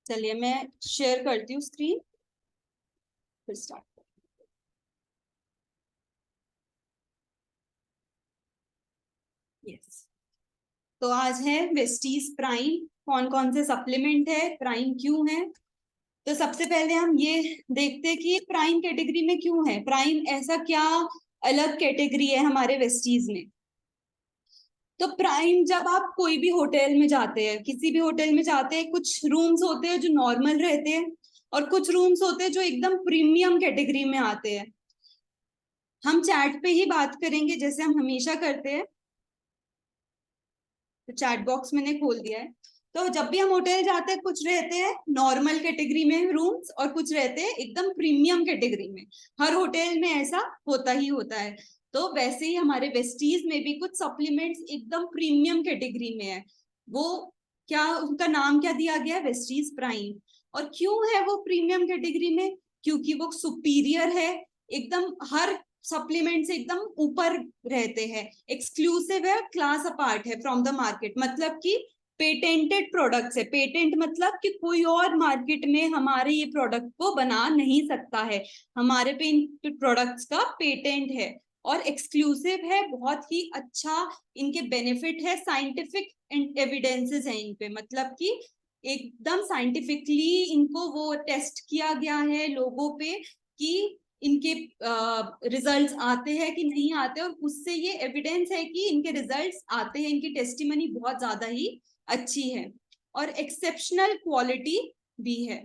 चलिए मैं शेयर करती हूँ स्क्रीन, फिर स्टार्ट। यस, तो आज है वेस्टीज प्राइम। कौन कौन से सप्लीमेंट है, प्राइम क्यों है। तो सबसे पहले हम ये देखते हैं कि प्राइम कैटेगरी में क्यों है। प्राइम ऐसा क्या अलग कैटेगरी है हमारे वेस्टीज में। तो प्राइम, जब आप कोई भी होटल में जाते हैं, किसी भी होटल में जाते हैं, कुछ रूम्स होते हैं जो नॉर्मल रहते हैं और कुछ रूम्स होते हैं जो एकदम प्रीमियम कैटेगरी में आते हैं। हम चैट पे ही बात करेंगे जैसे हम हमेशा करते हैं। तो चैट बॉक्स मैंने खोल दिया है। तो जब भी हम होटल जाते हैं, कुछ रहते हैं नॉर्मल कैटेगरी में रूम्स और कुछ रहते हैं एकदम प्रीमियम कैटेगरी में। हर होटल में ऐसा होता ही होता है। तो वैसे ही हमारे वेस्टीज में भी कुछ सप्लीमेंट्स एकदम प्रीमियम कैटेगरी में है। वो क्या, उनका नाम क्या दिया गया है, वेस्टीज प्राइम। और क्यों है वो प्रीमियम कैटेगरी में? क्योंकि वो सुपीरियर है, एकदम हर सप्लीमेंट से एकदम ऊपर रहते हैं, एक्सक्लूसिव है, क्लास अपार्ट है फ्रॉम द मार्केट। मतलब कि पेटेंटेड प्रोडक्ट्स है। पेटेंट मतलब कि कोई और मार्केट में हमारे ये प्रोडक्ट को बना नहीं सकता है। हमारे पे इन प्रोडक्ट्स का पेटेंट है और एक्सक्लूसिव है, बहुत ही अच्छा इनके बेनिफिट है। साइंटिफिक एविडेंसेस है इन पे, मतलब कि एकदम साइंटिफिकली इनको वो टेस्ट किया गया है लोगों पे कि इनके रिजल्ट्स आते हैं कि नहीं आते, और उससे ये एविडेंस है कि इनके रिजल्ट्स आते हैं। इनकी टेस्टिमनी बहुत ज्यादा ही अच्छी है और एक्सेप्शनल क्वालिटी भी है।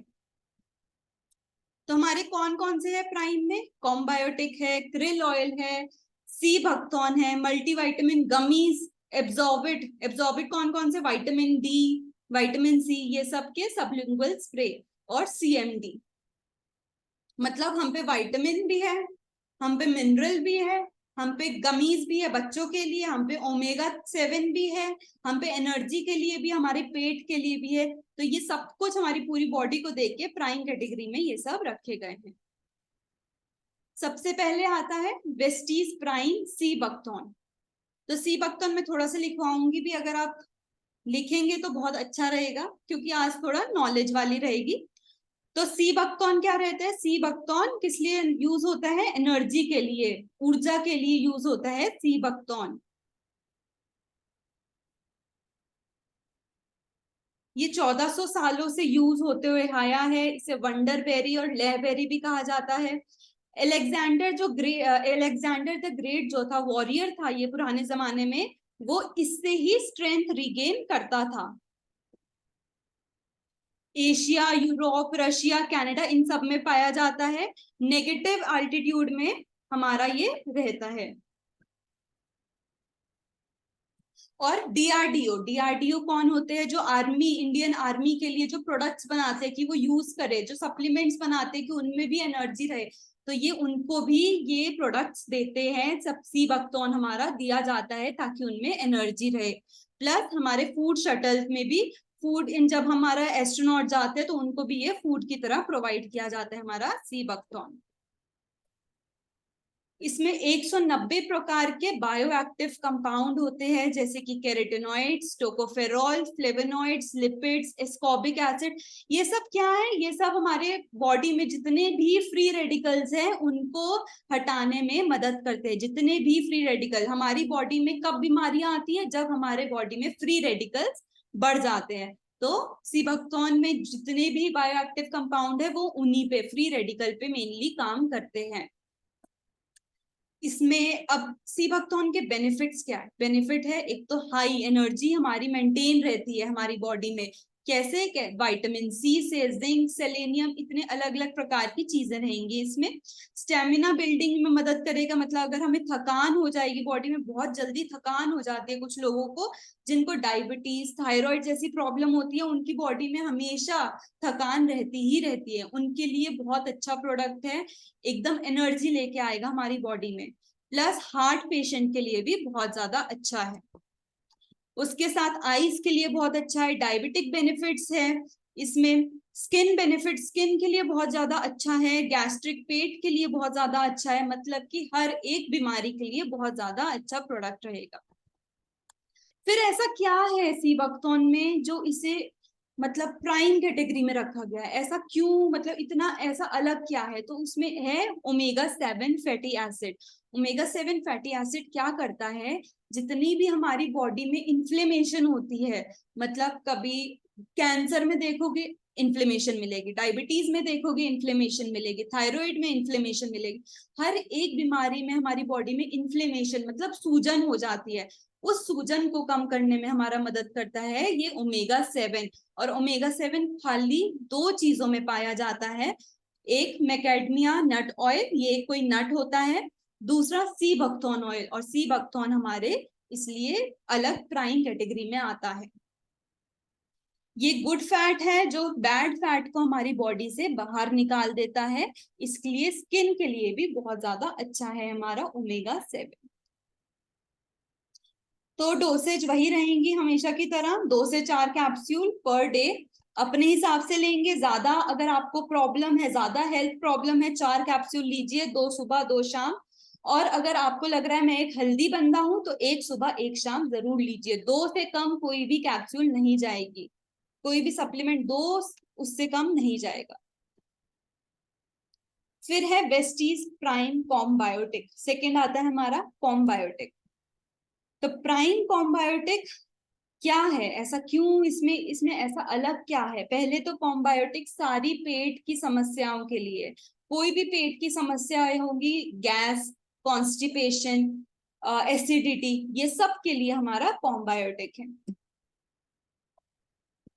तो हमारे कौन कौन से है प्राइम में? कॉम्बायोटिक है, क्रिल ऑयल है, सी भक्तौन है, मल्टीविटामिन गमीज, एब्जॉर्बिट। एब्जॉर्बिट कौन कौन से? विटामिन डी, विटामिन सी, ये सब के सबलिंगुअल स्प्रे, और सीएमडी। मतलब हम पे विटामिन भी है, हम पे मिनरल भी है, हम पे गमीज भी है बच्चों के लिए, हम पे ओमेगा 7 भी है, हम पे एनर्जी के लिए भी, हमारे पेट के लिए भी है। तो ये सब कुछ हमारी पूरी बॉडी को देख के प्राइम कैटेगरी में ये सब रखे गए हैं। सबसे पहले आता है वेस्टीज प्राइम सी बक्थॉन। तो सी बक्थॉन में थोड़ा सा लिखवाऊंगी भी, अगर आप लिखेंगे तो बहुत अच्छा रहेगा क्योंकि आज थोड़ा नॉलेज वाली रहेगी। तो सी बक्तौन क्या रहता है? सी बक्तौन किस लिए यूज होता है? एनर्जी के लिए, ऊर्जा के लिए यूज होता है सी बक्तौन। ये 1400 सालों से यूज होते हुए आया है। इसे वंडर बेरी और लेहबेरी भी कहा जाता है। एलेक्जेंडर द ग्रेट जो था, वॉरियर था ये पुराने जमाने में, वो इससे ही स्ट्रेंथ रिगेन करता था। एशिया, यूरोप, रशिया, कनाडा, इन सब में पाया जाता है। नेगेटिव अल्टीट्यूड में हमारा ये रहता है। और डीआरडीओ, डीआरडीओ कौन होते हैं? जो आर्मी, इंडियन आर्मी के लिए जो प्रोडक्ट्स बनाते हैं कि वो यूज करे, जो सप्लीमेंट्स बनाते हैं कि उनमें भी एनर्जी रहे, तो ये उनको भी ये प्रोडक्ट्स देते हैं। सब सी बक्तौन हमारा दिया जाता है ताकि उनमें एनर्जी रहे। प्लस हमारे फूड शटल्स में भी फूड, इन जब हमारा एस्ट्रोनॉट जाते हैं तो उनको भी ये फूड की तरह प्रोवाइड किया जाता है हमारा सी बक्तौन। इसमें 190 प्रकार के बायोएक्टिव कंपाउंड होते हैं, जैसे कि carotenoids, tocopherol, flavonoids, lipids, ascorbic acid. ये सब क्या है? ये सब हमारे बॉडी में जितने भी फ्री रेडिकल्स हैं उनको हटाने में मदद करते हैं। जितने भी फ्री रेडिकल हमारी बॉडी में, कब बीमारियां आती है? जब हमारे बॉडी में फ्री रेडिकल्स बढ़ जाते हैं। तो सीबक्तौन में जितने भी बायोएक्टिव कंपाउंड है वो उन्हीं पे, फ्री रेडिकल पे मेनली काम करते हैं। इसमें अब सी भक्तौन के बेनिफिट्स क्या है? बेनिफिट है एक तो हाई एनर्जी हमारी मेंटेन रहती है हमारी बॉडी में। कैसे? विटामिन सी से जिंक, सेलेनियम, इतने अलग अलग प्रकार की चीजें रहेंगी इसमें। स्टेमिना बिल्डिंग में मदद करेगा, मतलब अगर हमें थकान हो जाएगी बॉडी में, बहुत जल्दी थकान हो जाती है कुछ लोगों को, जिनको डायबिटीज, थायराइड जैसी प्रॉब्लम होती है, उनकी बॉडी में हमेशा थकान रहती ही रहती है, उनके लिए बहुत अच्छा प्रोडक्ट है। एकदम एनर्जी लेके आएगा हमारी बॉडी में। प्लस हार्ट पेशेंट के लिए भी बहुत ज्यादा अच्छा है। उसके साथ आईज के लिए बहुत अच्छा है। डायबिटिक बेनिफिट्स है इसमें। स्किन बेनिफिट, स्किन के लिए बहुत ज्यादा अच्छा है। गैस्ट्रिक, पेट के लिए बहुत ज्यादा अच्छा है। मतलब कि हर एक बीमारी के लिए बहुत ज्यादा अच्छा प्रोडक्ट रहेगा। फिर ऐसा क्या है सी बक्तौन में जो इसे मतलब प्राइम कैटेगरी में रखा गया है। ऐसा क्यों, मतलब इतना ऐसा अलग क्या है? तो उसमें है omega 7 fatty acid. Omega 7 fatty acid क्या करता है, जितनी भी हमारी बॉडी में इन्फ्लेमेशन होती है, मतलब कभी कैंसर में देखोगे इन्फ्लेमेशन मिलेगी, डायबिटीज में देखोगे इन्फ्लेमेशन मिलेगी, थायराइड में इन्फ्लेमेशन मिलेगी, हर एक बीमारी में हमारी बॉडी में इन्फ्लेमेशन मतलब सूजन हो जाती है। उस सूजन को कम करने में हमारा मदद करता है ये ओमेगा 7। और ओमेगा 7 खाली दो चीजों में पाया जाता है, एक मैकेडमिया नट ऑयल, ये कोई नट होता है, दूसरा सी बकथॉर्न ऑयल। और सी बकथॉर्न हमारे इसलिए अलग प्राइम कैटेगरी में आता है। ये गुड फैट है जो बैड फैट को हमारी बॉडी से बाहर निकाल देता है, इसलिए स्किन के लिए भी बहुत ज्यादा अच्छा है हमारा ओमेगा 7। तो डोसेज वही रहेंगी हमेशा की तरह, 2 से 4 कैप्सूल पर डे। अपने हिसाब से लेंगे, ज्यादा अगर आपको प्रॉब्लम है, ज्यादा हेल्थ प्रॉब्लम है, 4 कैप्सूल लीजिए, 2 सुबह 2 शाम। और अगर आपको लग रहा है मैं एक हेल्दी बंदा हूं तो 1 सुबह 1 शाम जरूर लीजिए, 2 से कम कोई भी कैप्सूल नहीं जाएगी, कोई भी सप्लीमेंट 2 उससे कम नहीं जाएगा। फिर है वेस्टीज प्राइम कॉम्बायोटिक, सेकेंड आता है हमारा कॉम्बायोटिक। तो प्राइम कॉम्बायोटिक क्या है, ऐसा क्यों, इसमें इसमें ऐसा अलग क्या है? पहले तो कॉम्बायोटिक सारी पेट की समस्याओं के लिए, कोई भी पेट की समस्याएं होगी, गैस, कॉन्स्टिपेशन, एसिडिटी, ये सब के लिए हमारा कॉम्बायोटिक है।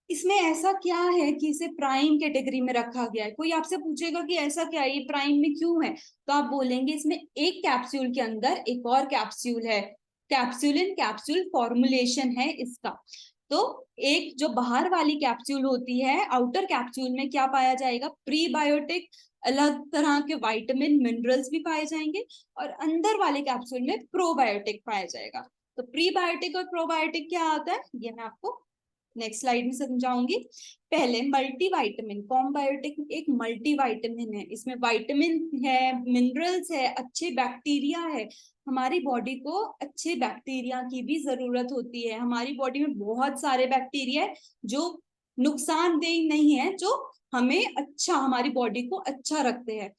इसमें ऐसा क्या है कि इसे प्राइम कैटेगरी में रखा गया है? कोई आपसे पूछेगा कि ऐसा क्या है, ये प्राइम में क्यों है, तो आप बोलेंगे इसमें एक कैप्सूल के अंदर एक और कैप्सूल है, कैप्सूल इन कैप्सूल फॉर्मुलेशन है इसका। तो एक जो बाहर वाली कैप्सूल होती है, आउटर कैप्सूल में क्या पाया जाएगा, प्रीबायोटिक, अलग तरह के विटामिन मिनरल्स भी पाए जाएंगे, और अंदर वाले कैप्सूल में प्रोबायोटिक पाया जाएगा। तो प्रीबायोटिक और प्रोबायोटिक क्या आता है ये मैं आपको नेक्स्ट स्लाइड में समझाऊंगी। पहले मल्टीविटामिन, कॉम्बायोटिक एक मल्टीविटामिन है, इसमें विटामिन है, मिनरल्स है, अच्छे बैक्टीरिया है। हमारी बॉडी को अच्छे बैक्टीरिया की भी जरूरत होती है, हमारी बॉडी में बहुत सारे बैक्टीरिया है जो नुकसानदेह नहीं है, जो हमें अच्छा, हमारी बॉडी को अच्छा रखते हैं।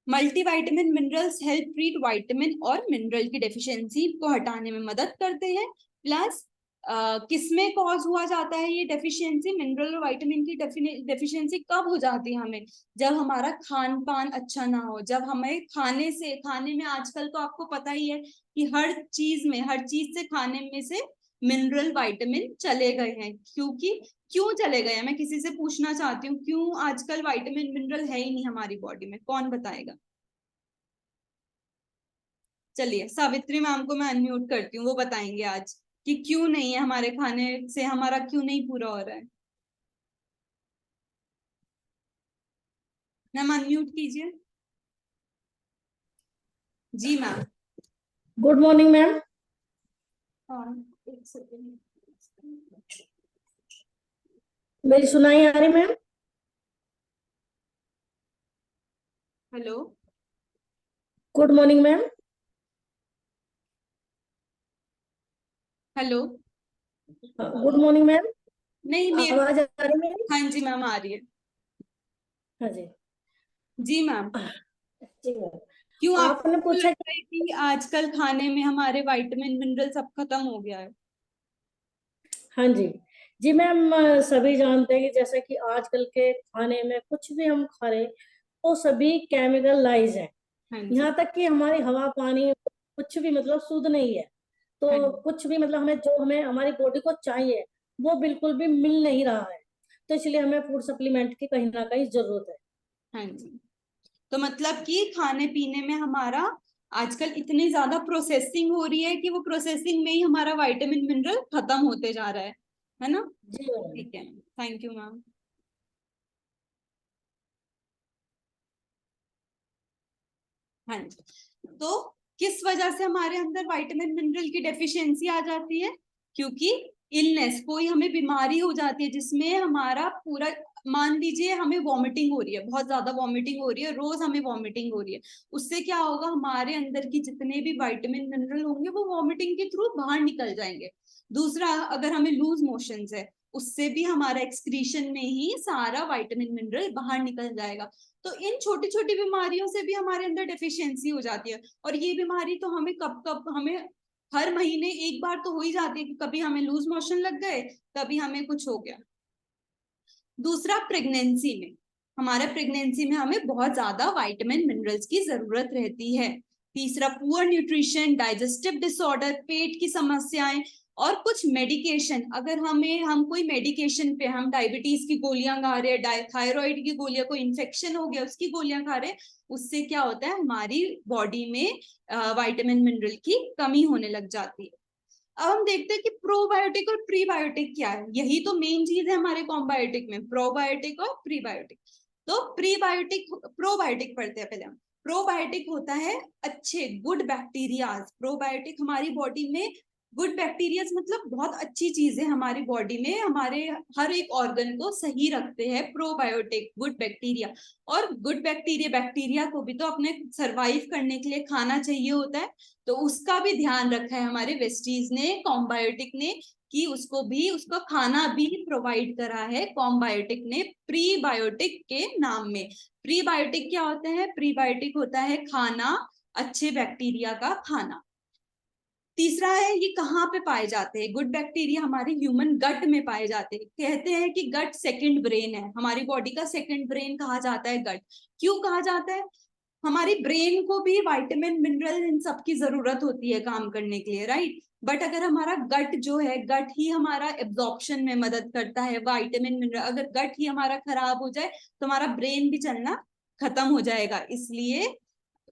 Multivitamin minerals help treat vitamin और मिनरल की डेफिशिएंसी को हटाने में मदद करते हैं। प्लस किसमें कॉज हुआ जाता है ये डेफिशिएंसी, मिनरल और विटामिन की डेफिशिएंसी कब हो जाती है हमें, जब हमारा खान पान अच्छा ना हो, जब हमें खाने में आजकल तो आपको पता ही है कि हर चीज से खाने में से मिनरल विटामिन चले गए हैं। क्योंकि क्यों चले गए हैं, मैं किसी से पूछना चाहती हूँ, क्यों आजकल विटामिन मिनरल है ही नहीं हमारी बॉडी में, कौन बताएगा? चलिए सावित्री मैम को मैं अनम्यूट करती हूँ, वो बताएंगे आज कि क्यों नहीं है, हमारे खाने से हमारा क्यों नहीं पूरा हो रहा है। मैम अनम्यूट कीजिए। जी मैम। Good morning ma'am. हाँ, एक सेकेंड। मेरी सुनाई आ रही ma'am? Hello, good morning ma'am. Hello. Good morning ma'am. नहीं मेरे, आवाज आ रही मेरी? हाँ जी मैम आ रही है। हाँ जी। जी मैम। जी मैम। क्यों आपने आपको पूछा लगता है कि आजकल खाने में हमारे विटामिन मिनरल सब खत्म हो गया है? हाँ जी। जी मैम, सभी जानते हैं कि जैसे कि आजकल के खाने में कुछ भी हम खा रहे वो सभी केमिकलाइज है। हाँ जी। यहाँ तक कि हमारी हवा पानी कुछ भी मतलब शुद्ध नहीं है। हाँ तो जी। कुछ भी मतलब हमें जो हमें हमारी बॉडी को चाहिए वो बिल्कुल भी मिल नहीं रहा है। तो इसलिए हमें फूड सप्लीमेंट की कहीं ना कहीं जरूरत है। हाँ जी। तो मतलब कि खाने पीने में हमारा आजकल इतनी ज्यादा प्रोसेसिंग हो रही है कि वो प्रोसेसिंग में ही हमारा विटामिन मिनरल खत्म होते जा रहा है ना? जी मैम। ठीक है, थैंक यू मैम। हाँ जी। तो किस वजह से हमारे अंदर विटामिन मिनरल की डेफिशिएंसी आ जाती है? क्योंकि इलनेस, कोई हमें बीमारी हो जाती है जिसमें हमारा पूरा, मान लीजिए हमें वॉमिटिंग हो रही है, बहुत ज्यादा वॉमिटिंग हो रही है, रोज हमें वॉमिटिंग हो रही है, उससे क्या होगा, हमारे अंदर की जितने भी विटामिन मिनरल होंगे वो वॉमिटिंग के थ्रू बाहर निकल जाएंगे। दूसरा, अगर हमें लूज मोशंस है उससे भी हमारा एक्सक्रीशन में ही सारा विटामिन मिनरल बाहर निकल जाएगा। तो इन छोटी छोटी बीमारियों से भी हमारे अंदर डेफिशिएंसी हो जाती है। और ये बीमारी तो हमें कब कब हमें हर महीने एक बार तो हो ही जाती है कि कभी हमें लूज मोशन लग गए, कभी हमें कुछ हो गया। दूसरा, प्रेगनेंसी में, हमारे प्रेगनेंसी में हमें बहुत ज्यादा विटामिन मिनरल्स की जरूरत रहती है। तीसरा, पुअर न्यूट्रिशन, डाइजेस्टिव डिसऑर्डर, पेट की समस्याएं और कुछ मेडिकेशन। अगर हम कोई मेडिकेशन पे, हम डायबिटीज की गोलियां खा रहे हैं, थायराइड की गोलियां, कोई इन्फेक्शन हो गया उसकी गोलियां खा रहे हैं, उससे क्या होता है, हमारी बॉडी में विटामिन मिनरल की कमी होने लग जाती है। अब हम देखते हैं कि प्रोबायोटिक और प्रीबायोटिक क्या है। यही तो मेन चीज है हमारे कॉम्बायोटिक में, प्रोबायोटिक और प्रीबायोटिक। तो प्रोबायोटिक पढ़ते हैं पहले हम। प्रोबायोटिक होता है अच्छे गुड बैक्टीरियाज। प्रोबायोटिक हमारी बॉडी में गुड बैक्टीरियाज मतलब बहुत अच्छी चीजें हमारी बॉडी में हमारे हर एक ऑर्गन को सही रखते हैं, प्रोबायोटिक गुड बैक्टीरिया। और गुड बैक्टीरिया को भी तो अपने सरवाइव करने के लिए खाना चाहिए होता है, तो उसका भी ध्यान रखा है हमारे वेस्टीज ने, कॉम्बायोटिक ने, कि उसको खाना भी प्रोवाइड करा है कॉम्बायोटिक ने प्रीबायोटिक के नाम में। प्रीबायोटिक क्या होता है? प्रीबायोटिक होता है खाना, अच्छे बैक्टीरिया का खाना। तीसरा है, ये कहाँ पे पाए जाते हैं? गुड बैक्टीरिया हमारे ह्यूमन गट में पाए जाते हैं। कहते हैं कि गट सेकंड ब्रेन है, हमारी बॉडी का सेकंड ब्रेन कहा जाता है गट। क्यों कहा जाता है? हमारी ब्रेन को भी विटामिन मिनरल इन सब की जरूरत होती है काम करने के लिए, राइट? बट अगर हमारा गट जो है, गट ही हमारा एब्जॉर्प्शन में मदद करता है विटामिन मिनरल। अगर गट ही हमारा खराब हो जाए तो हमारा ब्रेन भी चलना खत्म हो जाएगा। इसलिए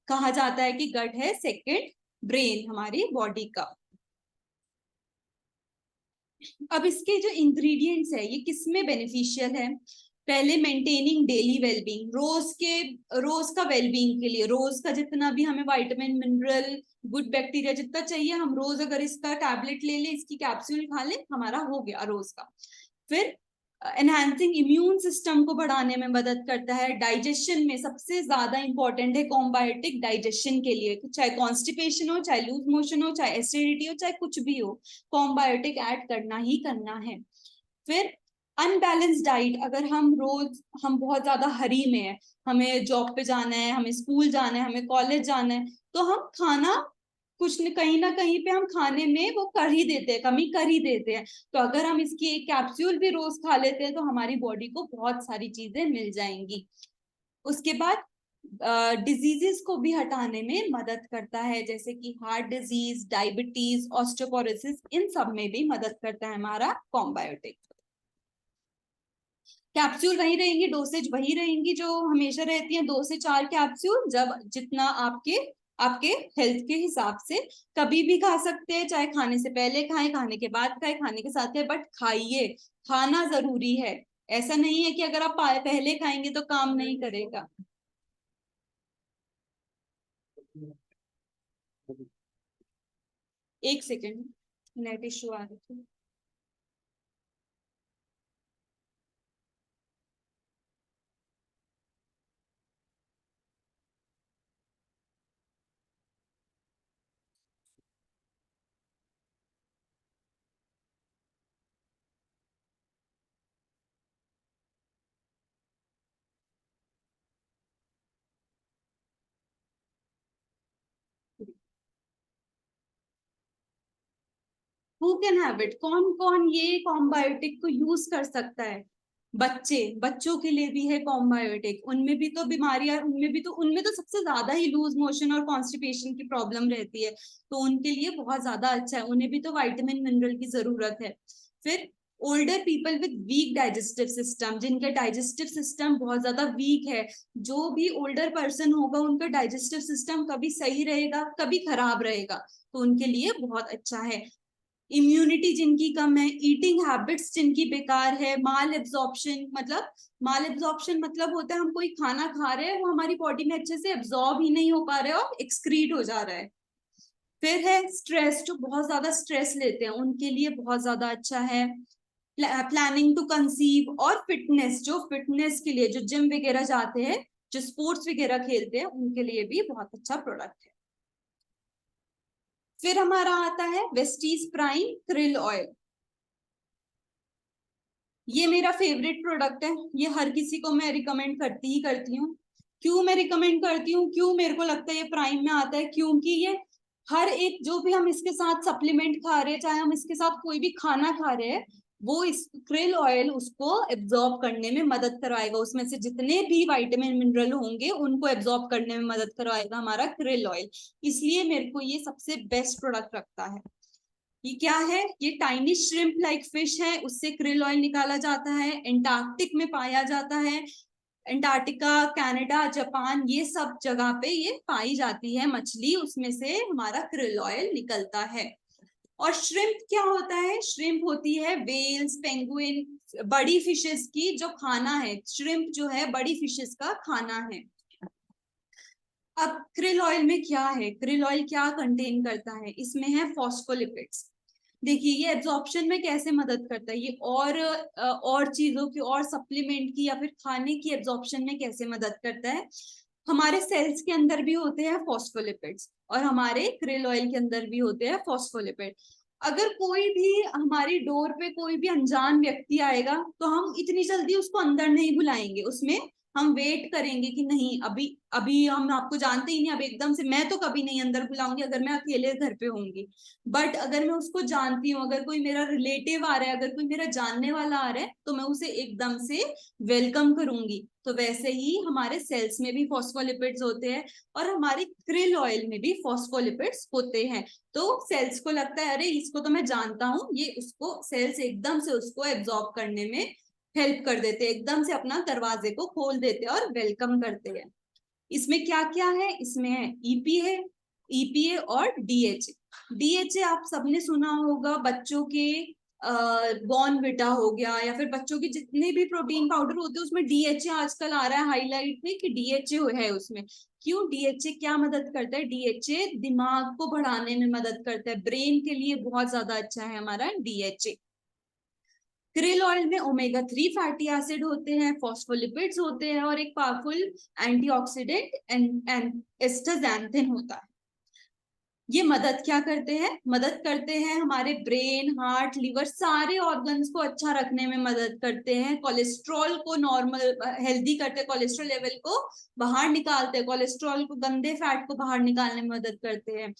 कहा जाता है कि गट है सेकंड ब्रेन हमारी बॉडी का। अब इसके जो इंग्रेडिएंट्स है, ये किसमें बेनिफिशियल है? पहले, मेंटेनिंग डेली वेलबींग, रोज का वेलबींग के लिए, रोज का जितना भी हमें विटामिन मिनरल गुड बैक्टीरिया जितना चाहिए, हम रोज अगर इसका टैबलेट ले लें, इसकी कैप्सूल खा लें, हमारा हो गया रोज का। फिर एनहांसिंग इम्यून सिस्टम को बढ़ाने में मदद करता है। डाइजेशन में सबसे ज्यादा इंपॉर्टेंट है कॉम्बायोटिक, डाइजेशन के लिए, चाहे कॉन्स्टिपेशन हो, चाहे लूज मोशन हो, चाहे एसिडिटी हो, चाहे कुछ भी हो, कॉम्बायोटिक ऐड करना ही करना है। फिर अनबैलेंस डाइट, अगर हम बहुत ज्यादा हरी में है, हमें जॉब पे जाना है, हमें स्कूल जाना है, हमें कॉलेज जाना है, तो हम खाना कुछ कहीं ना कहीं पे हम खाने में वो कर ही देते हैं, कमी कर ही देते हैं। तो अगर हम इसकी एक कैप्सूल भी रोज खा लेते हैं तो हमारी बॉडी को बहुत सारी चीजें मिल जाएंगी। उसके बाद डिजीजेस को भी हटाने में मदद करता है, जैसे कि हार्ट डिजीज, डायबिटीज, ऑस्टियोपोरोसिस, इन सब में भी मदद करता है हमारा कॉम्बायोटिक। कैप्सूल वही रहेंगी, डोसेज वही रहेंगी जो हमेशा रहती है, 2 से 4 कैप्सूल, जब जितना आपके आपके हेल्थ के हिसाब से। कभी भी खा सकते हैं, चाहे खाने से पहले खाएं, खाने के बाद खाएं, खाने के साथ खाएं, बट खाइए, खाना जरूरी है। ऐसा नहीं है कि अगर आप पहले खाएंगे तो काम नहीं करेगा। एक सेकेंड, नेट इशू आ रही थी। Who can have it? कौन कौन ये कॉम्बायोटिक को यूज कर सकता है? बच्चों के लिए भी है कॉम्बायोटिक। उनमें भी तो बीमारियां, उनमें तो सबसे ज्यादा ही लूज मोशन और कॉन्स्टिपेशन की प्रॉब्लम रहती है, तो उनके लिए बहुत ज्यादा अच्छा है, उन्हें भी तो विटामिन मिनरल की जरूरत है। फिर older people with weak digestive system, जिनका डाइजेस्टिव सिस्टम बहुत ज्यादा वीक है, जो भी ओल्डर पर्सन होगा उनका डाइजेस्टिव सिस्टम कभी सही रहेगा कभी खराब रहेगा, तो उनके लिए बहुत अच्छा है। इम्यूनिटी जिनकी कम है, ईटिंग हैबिट्स जिनकी बेकार है, माल एब्जॉर्प्शन मतलब होता है हम कोई खाना खा रहे हैं, वो हमारी बॉडी में अच्छे से एब्जॉर्ब ही नहीं हो पा रहे और एक्सक्रीट हो जा रहा है। फिर है स्ट्रेस, जो बहुत ज्यादा स्ट्रेस लेते हैं उनके लिए बहुत ज्यादा अच्छा है। प्लानिंग टू कंसीव और फिटनेस, जो फिटनेस के लिए जो जिम वगैरह जाते हैं, जो स्पोर्ट्स वगैरह खेलते हैं, उनके लिए भी बहुत अच्छा प्रोडक्ट है। फिर हमारा आता है वेस्टीज प्राइम krill ऑयल। ये मेरा फेवरेट प्रोडक्ट है, ये हर किसी को मैं रिकमेंड करती ही करती हूँ। क्यों मैं रिकमेंड करती हूँ, क्यों मेरे को लगता है ये प्राइम में आता है, क्योंकि ये हर एक जो भी हम इसके साथ सप्लीमेंट खा रहे हैं, चाहे हम इसके साथ कोई भी खाना खा रहे हैं, वो इस क्रिल ऑयल उसको एब्जॉर्ब करने में मदद करवाएगा। उसमें से जितने भी विटामिन मिनरल होंगे उनको एब्जॉर्ब करने में मदद करवाएगा हमारा क्रिल ऑयल। इसलिए मेरे को ये सबसे बेस्ट प्रोडक्ट लगता है। ये क्या है, ये टाइनी श्रिम्प लाइक फिश है, उससे क्रिल ऑयल निकाला जाता है, एंटार्क्टिक में पाया जाता है। अंटार्कटिका, कनाडा, जापान, ये सब जगह पे ये पाई जाती है मछली, उसमें से हमारा क्रिल ऑयल निकलता है। और श्रिम्प क्या होता है, श्रिम्प होती है वेल्स, पेंगुइन, बड़ी फिशेस की जो खाना है। श्रिम्प जो है बड़ी फिशेस का खाना है। अब क्रिल ऑयल में क्या है, क्रिल ऑयल क्या कंटेन करता है, इसमें है फॉस्फोलिपिड्स। देखिए ये एब्जॉर्प्शन में कैसे मदद करता है, ये और चीजों की और सप्लीमेंट की या फिर खाने की एब्जॉर्प्शन में कैसे मदद करता है। हमारे सेल्स के अंदर भी होते हैं फॉस्फोलिपिड्स और हमारे क्रिल ऑयल के अंदर भी होते हैं फॉस्फोलिपिड। अगर कोई भी हमारी डोर पे कोई भी अनजान व्यक्ति आएगा तो हम इतनी जल्दी उसको अंदर नहीं बुलाएंगे, उसमें हम वेट करेंगे कि नहीं अभी अभी हम आपको जानते ही नहीं, अब एकदम से मैं तो कभी नहीं अंदर बुलाऊंगी अगर मैं अकेले घर पे होंगी। बट अगर मैं उसको जानती हूँ, अगर कोई मेरा रिलेटिव आ रहा है, अगर कोई मेरा जानने वाला आ रहा है, तो मैं उसे एकदम से वेलकम करूंगी। तो वैसे ही हमारे सेल्स में भी फॉस्फोलिपिड्स होते हैं और हमारे क्रिल ऑयल में भी फॉस्फोलिपिड्स होते हैं। तो सेल्स को लगता है अरे इसको तो मैं जानता हूँ, ये उसको सेल्स एकदम से उसको एब्जॉर्ब करने में हेल्प कर देते हैं, एकदम से अपना दरवाजे को खोल देते हैं और वेलकम करते हैं। इसमें क्या क्या है, इसमें है ईपी है, ईपीए और डीएचए। डीएचए आप सबने सुना होगा, बच्चों के बॉर्नविटा हो गया या फिर बच्चों के जितने भी प्रोटीन पाउडर होते हैं उसमें डीएचए आजकल आ रहा है हाईलाइट में कि डीएचए है उसमें। क्यों, डीएचए क्या मदद करता है, डीएचए दिमाग को बढ़ाने में मदद करता है, ब्रेन के लिए बहुत ज्यादा अच्छा है हमारा डीएचए। क्रिल ऑयल में ओमेगा 3 फैटी एसिड होते हैं, फॉस्फोलिपिड्स होते हैं और एक पावरफुल एंटीऑक्सीडेंट एंड एस्टाजेंथिन होता है। ये मदद क्या करते हैं, मदद करते हैं हमारे ब्रेन, हार्ट, लिवर, सारे ऑर्गन्स को अच्छा रखने में मदद करते हैं। कोलेस्ट्रॉल को नॉर्मल हेल्दी करते हैं, कोलेस्ट्रॉल लेवल को बाहर निकालते हैं, कोलेस्ट्रॉल को, गंदे फैट को बाहर निकालने में मदद करते हैं।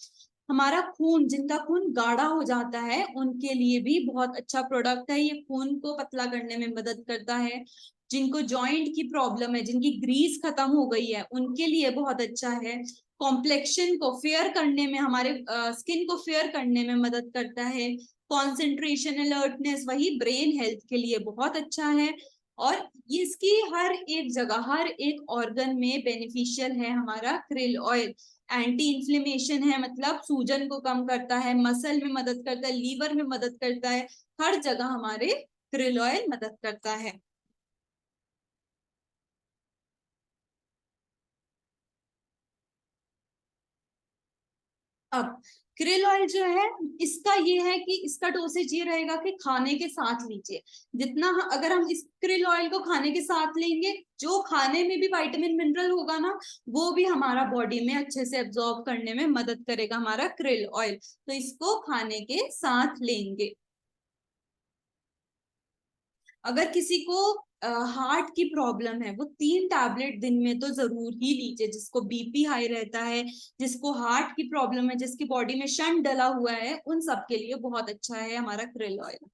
हमारा खून, जिनका खून गाढ़ा हो जाता है उनके लिए भी बहुत अच्छा प्रोडक्ट है, ये खून को पतला करने में मदद करता है। जिनको जॉइंट की प्रॉब्लम है, जिनकी ग्रीस खत्म हो गई है, उनके लिए बहुत अच्छा है। कॉम्प्लेक्शन को फेयर करने में, हमारे स्किन को फेयर करने में मदद करता है। कॉन्सेंट्रेशन, अलर्टनेस, वही ब्रेन हेल्थ के लिए बहुत अच्छा है। और ये इसकी हर एक जगह, हर एक ऑर्गन में बेनिफिशियल है हमारा क्रिल ऑयल। एंटी इन्फ्लेमेशन है, मतलब सूजन को कम करता है, मसल में मदद करता है, लीवर में मदद करता है, हर जगह हमारे क्रिल ऑयल मदद करता है। अब क्रिल ऑयल जो है, इसका ये है कि इसका डोसेज ये रहेगा कि खाने के साथ लीजिए। जितना अगर हम इस क्रिल ऑयल को खाने के साथ लेंगे, जो खाने में भी विटामिन मिनरल होगा ना, वो भी हमारा बॉडी में अच्छे से एब्जॉर्ब करने में मदद करेगा हमारा क्रिल ऑयल। तो इसको खाने के साथ लेंगे। अगर किसी को हार्ट की प्रॉब्लम है, वो 3 टैबलेट दिन में तो जरूर ही लीजिए। जिसको बीपी हाई रहता है, जिसको हार्ट की प्रॉब्लम है, जिसकी बॉडी में शंट डला हुआ है, उन सब के लिए बहुत अच्छा है हमारा क्रिल ऑयल।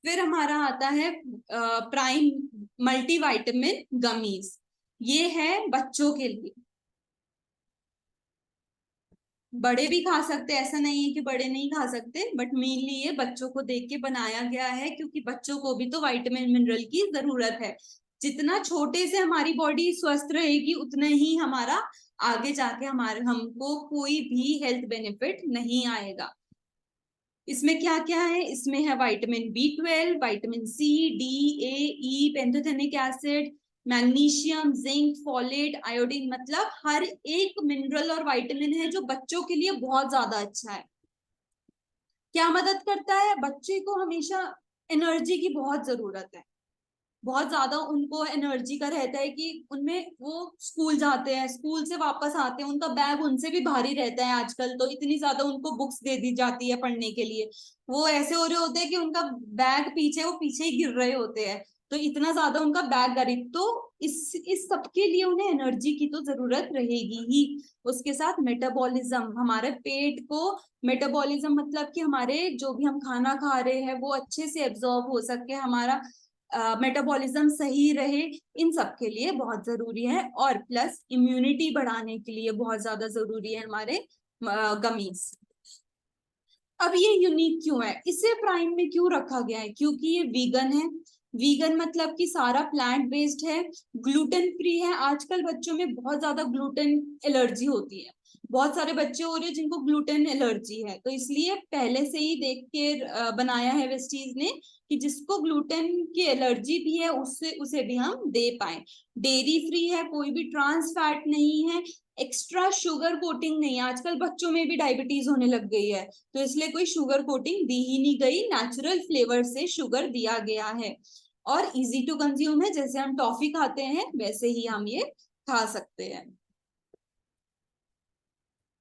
फिर हमारा आता है प्राइम मल्टीविटामिन गमीज। ये है बच्चों के लिए, बड़े भी खा सकते हैं, ऐसा नहीं है कि बड़े नहीं खा सकते, बट मेनली ये बच्चों को देख के बनाया गया है क्योंकि बच्चों को भी तो विटामिन मिनरल की जरूरत है। जितना छोटे से हमारी बॉडी स्वस्थ रहेगी उतना ही हमारा आगे जाके हमारे हमको कोई भी हेल्थ बेनिफिट नहीं आएगा। इसमें क्या क्या है, इसमें है vitamin B12, vitamin C, D, A, E, pantothenic acid, magnesium, zinc, folate, iodine, मतलब हर एक मिनरल और विटामिन है जो बच्चों के लिए बहुत ज्यादा अच्छा है। क्या मदद करता है, बच्चे को हमेशा एनर्जी की बहुत जरूरत है। बहुत ज्यादा उनको एनर्जी का रहता है कि उनमें वो स्कूल जाते हैं, स्कूल से वापस आते हैं, उनका बैग उनसे भी भारी रहता है आजकल, तो इतनी ज्यादा उनको बुक्स दे दी जाती है पढ़ने के लिए, वो ऐसे हो रहे होते हैं कि उनका बैग पीछे, वो पीछे ही गिर रहे होते हैं, तो इतना ज्यादा उनका बैग गरीब, तो इस सब के लिए उन्हें एनर्जी की तो जरूरत रहेगी ही। उसके साथ मेटाबॉलिज्म, हमारे पेट को मेटाबॉलिज्म मतलब कि हमारे जो भी हम खाना खा रहे हैं वो अच्छे से एब्जॉर्ब हो सके, हमारा मेटाबॉलिज्म सही रहे, इन सब के लिए बहुत जरूरी है। और प्लस इम्यूनिटी बढ़ाने के लिए बहुत ज्यादा जरूरी है हमारे गमीज। अब ये यूनिक क्यों है, इसे प्राइम में क्यों रखा गया है, क्योंकि ये वीगन है। वीगन मतलब कि सारा प्लांट बेस्ड है, ग्लूटेन फ्री है। आजकल बच्चों में बहुत ज्यादा ग्लूटेन एलर्जी होती है, बहुत सारे बच्चे हो रहे हैं जिनको ग्लूटेन एलर्जी है, तो इसलिए पहले से ही देख के बनाया है वेस्टीज ने कि जिसको ग्लूटेन की एलर्जी भी है उससे उसे भी हम दे पाए। डेयरी फ्री है, कोई भी ट्रांस फैट नहीं है, एक्स्ट्रा शुगर कोटिंग नहीं है। आजकल बच्चों में भी डायबिटीज होने लग गई है, तो इसलिए कोई शुगर कोटिंग दी ही नहीं गई, नेचुरल फ्लेवर से शुगर दिया गया है। और इजी टू कंज्यूम है, जैसे हम टॉफी खाते हैं वैसे ही हम ये खा सकते हैं।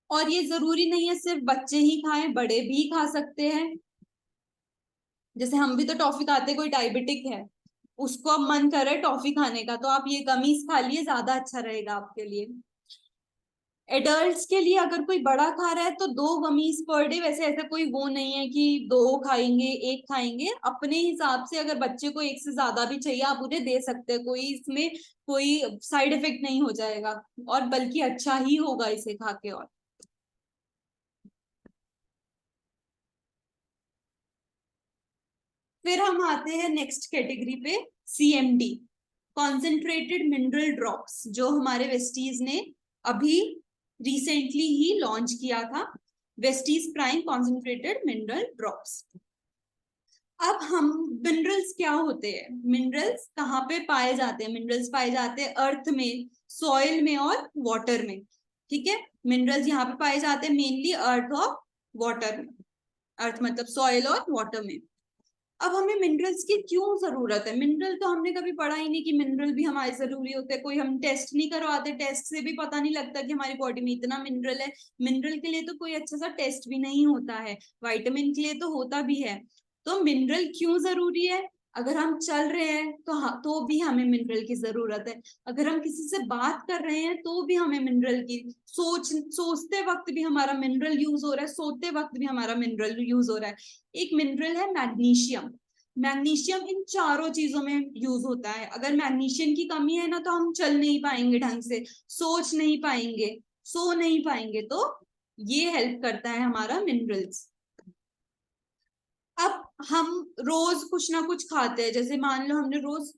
और ये जरूरी नहीं है सिर्फ बच्चे ही खाएं, बड़े भी खा सकते हैं। जैसे हम भी तो टॉफी खाते, कोई डायबिटिक है उसको अब मन करे टॉफी खाने का, तो आप ये गमीज खा लिए, ज्यादा अच्छा रहेगा आपके लिए। एडल्ट्स के लिए अगर कोई बड़ा खा रहा है तो 2 गमीज पर डे, वैसे ऐसा कोई वो नहीं है कि 2 खाएंगे 1 खाएंगे, अपने हिसाब से अगर बच्चे को एक से ज्यादा भी चाहिए आप उन्हें दे सकते हैं, कोई इसमें कोई साइड इफेक्ट नहीं हो जाएगा, और बल्कि अच्छा ही होगा इसे खा के। और फिर हम आते हैं नेक्स्ट कैटेगरी पे, CMD, कॉन्सेंट्रेटेड मिनरल ड्रॉप्स, जो हमारे वेस्टीज ने अभी रिसेंटली ही लॉन्च किया था, Vestige prime concentrated mineral drops. अब हम, मिनरल्स क्या होते हैं, मिनरल्स कहाँ पे पाए जाते हैं, मिनरल्स पाए जाते हैं अर्थ में, सॉइल में और वाटर में। ठीक है, मिनरल्स यहाँ पे पाए जाते हैं मेनली अर्थ और वाटर में, अर्थ मतलब सॉइल और वाटर में। अब हमें मिनरल्स की क्यों जरूरत है, मिनरल तो हमने कभी पढ़ा ही नहीं कि मिनरल भी हमारे जरूरी होते हैं, कोई हम टेस्ट नहीं करवाते, टेस्ट से भी पता नहीं लगता कि हमारी बॉडी में इतना मिनरल है। मिनरल के लिए तो कोई अच्छा सा टेस्ट भी नहीं होता है, विटामिन के लिए तो होता भी है। तो मिनरल क्यों जरूरी है, अगर हम चल रहे हैं तो तो भी हमें मिनरल की जरूरत है, अगर हम किसी से बात कर रहे हैं तो भी हमें मिनरल की, सोचते वक्त भी हमारा मिनरल यूज हो रहा है, सोते वक्त भी हमारा मिनरल यूज हो रहा है। एक मिनरल है मैग्नीशियम, मैग्नीशियम इन चारों चीजों में यूज होता है। अगर मैग्नीशियम की कमी है ना तो हम चल नहीं पाएंगे ढंग से, सोच नहीं पाएंगे, सो नहीं पाएंगे, तो ये हेल्प करता है हमारा मिनरल्स। अब हम रोज कुछ ना कुछ खाते हैं, जैसे मान लो हमने रोज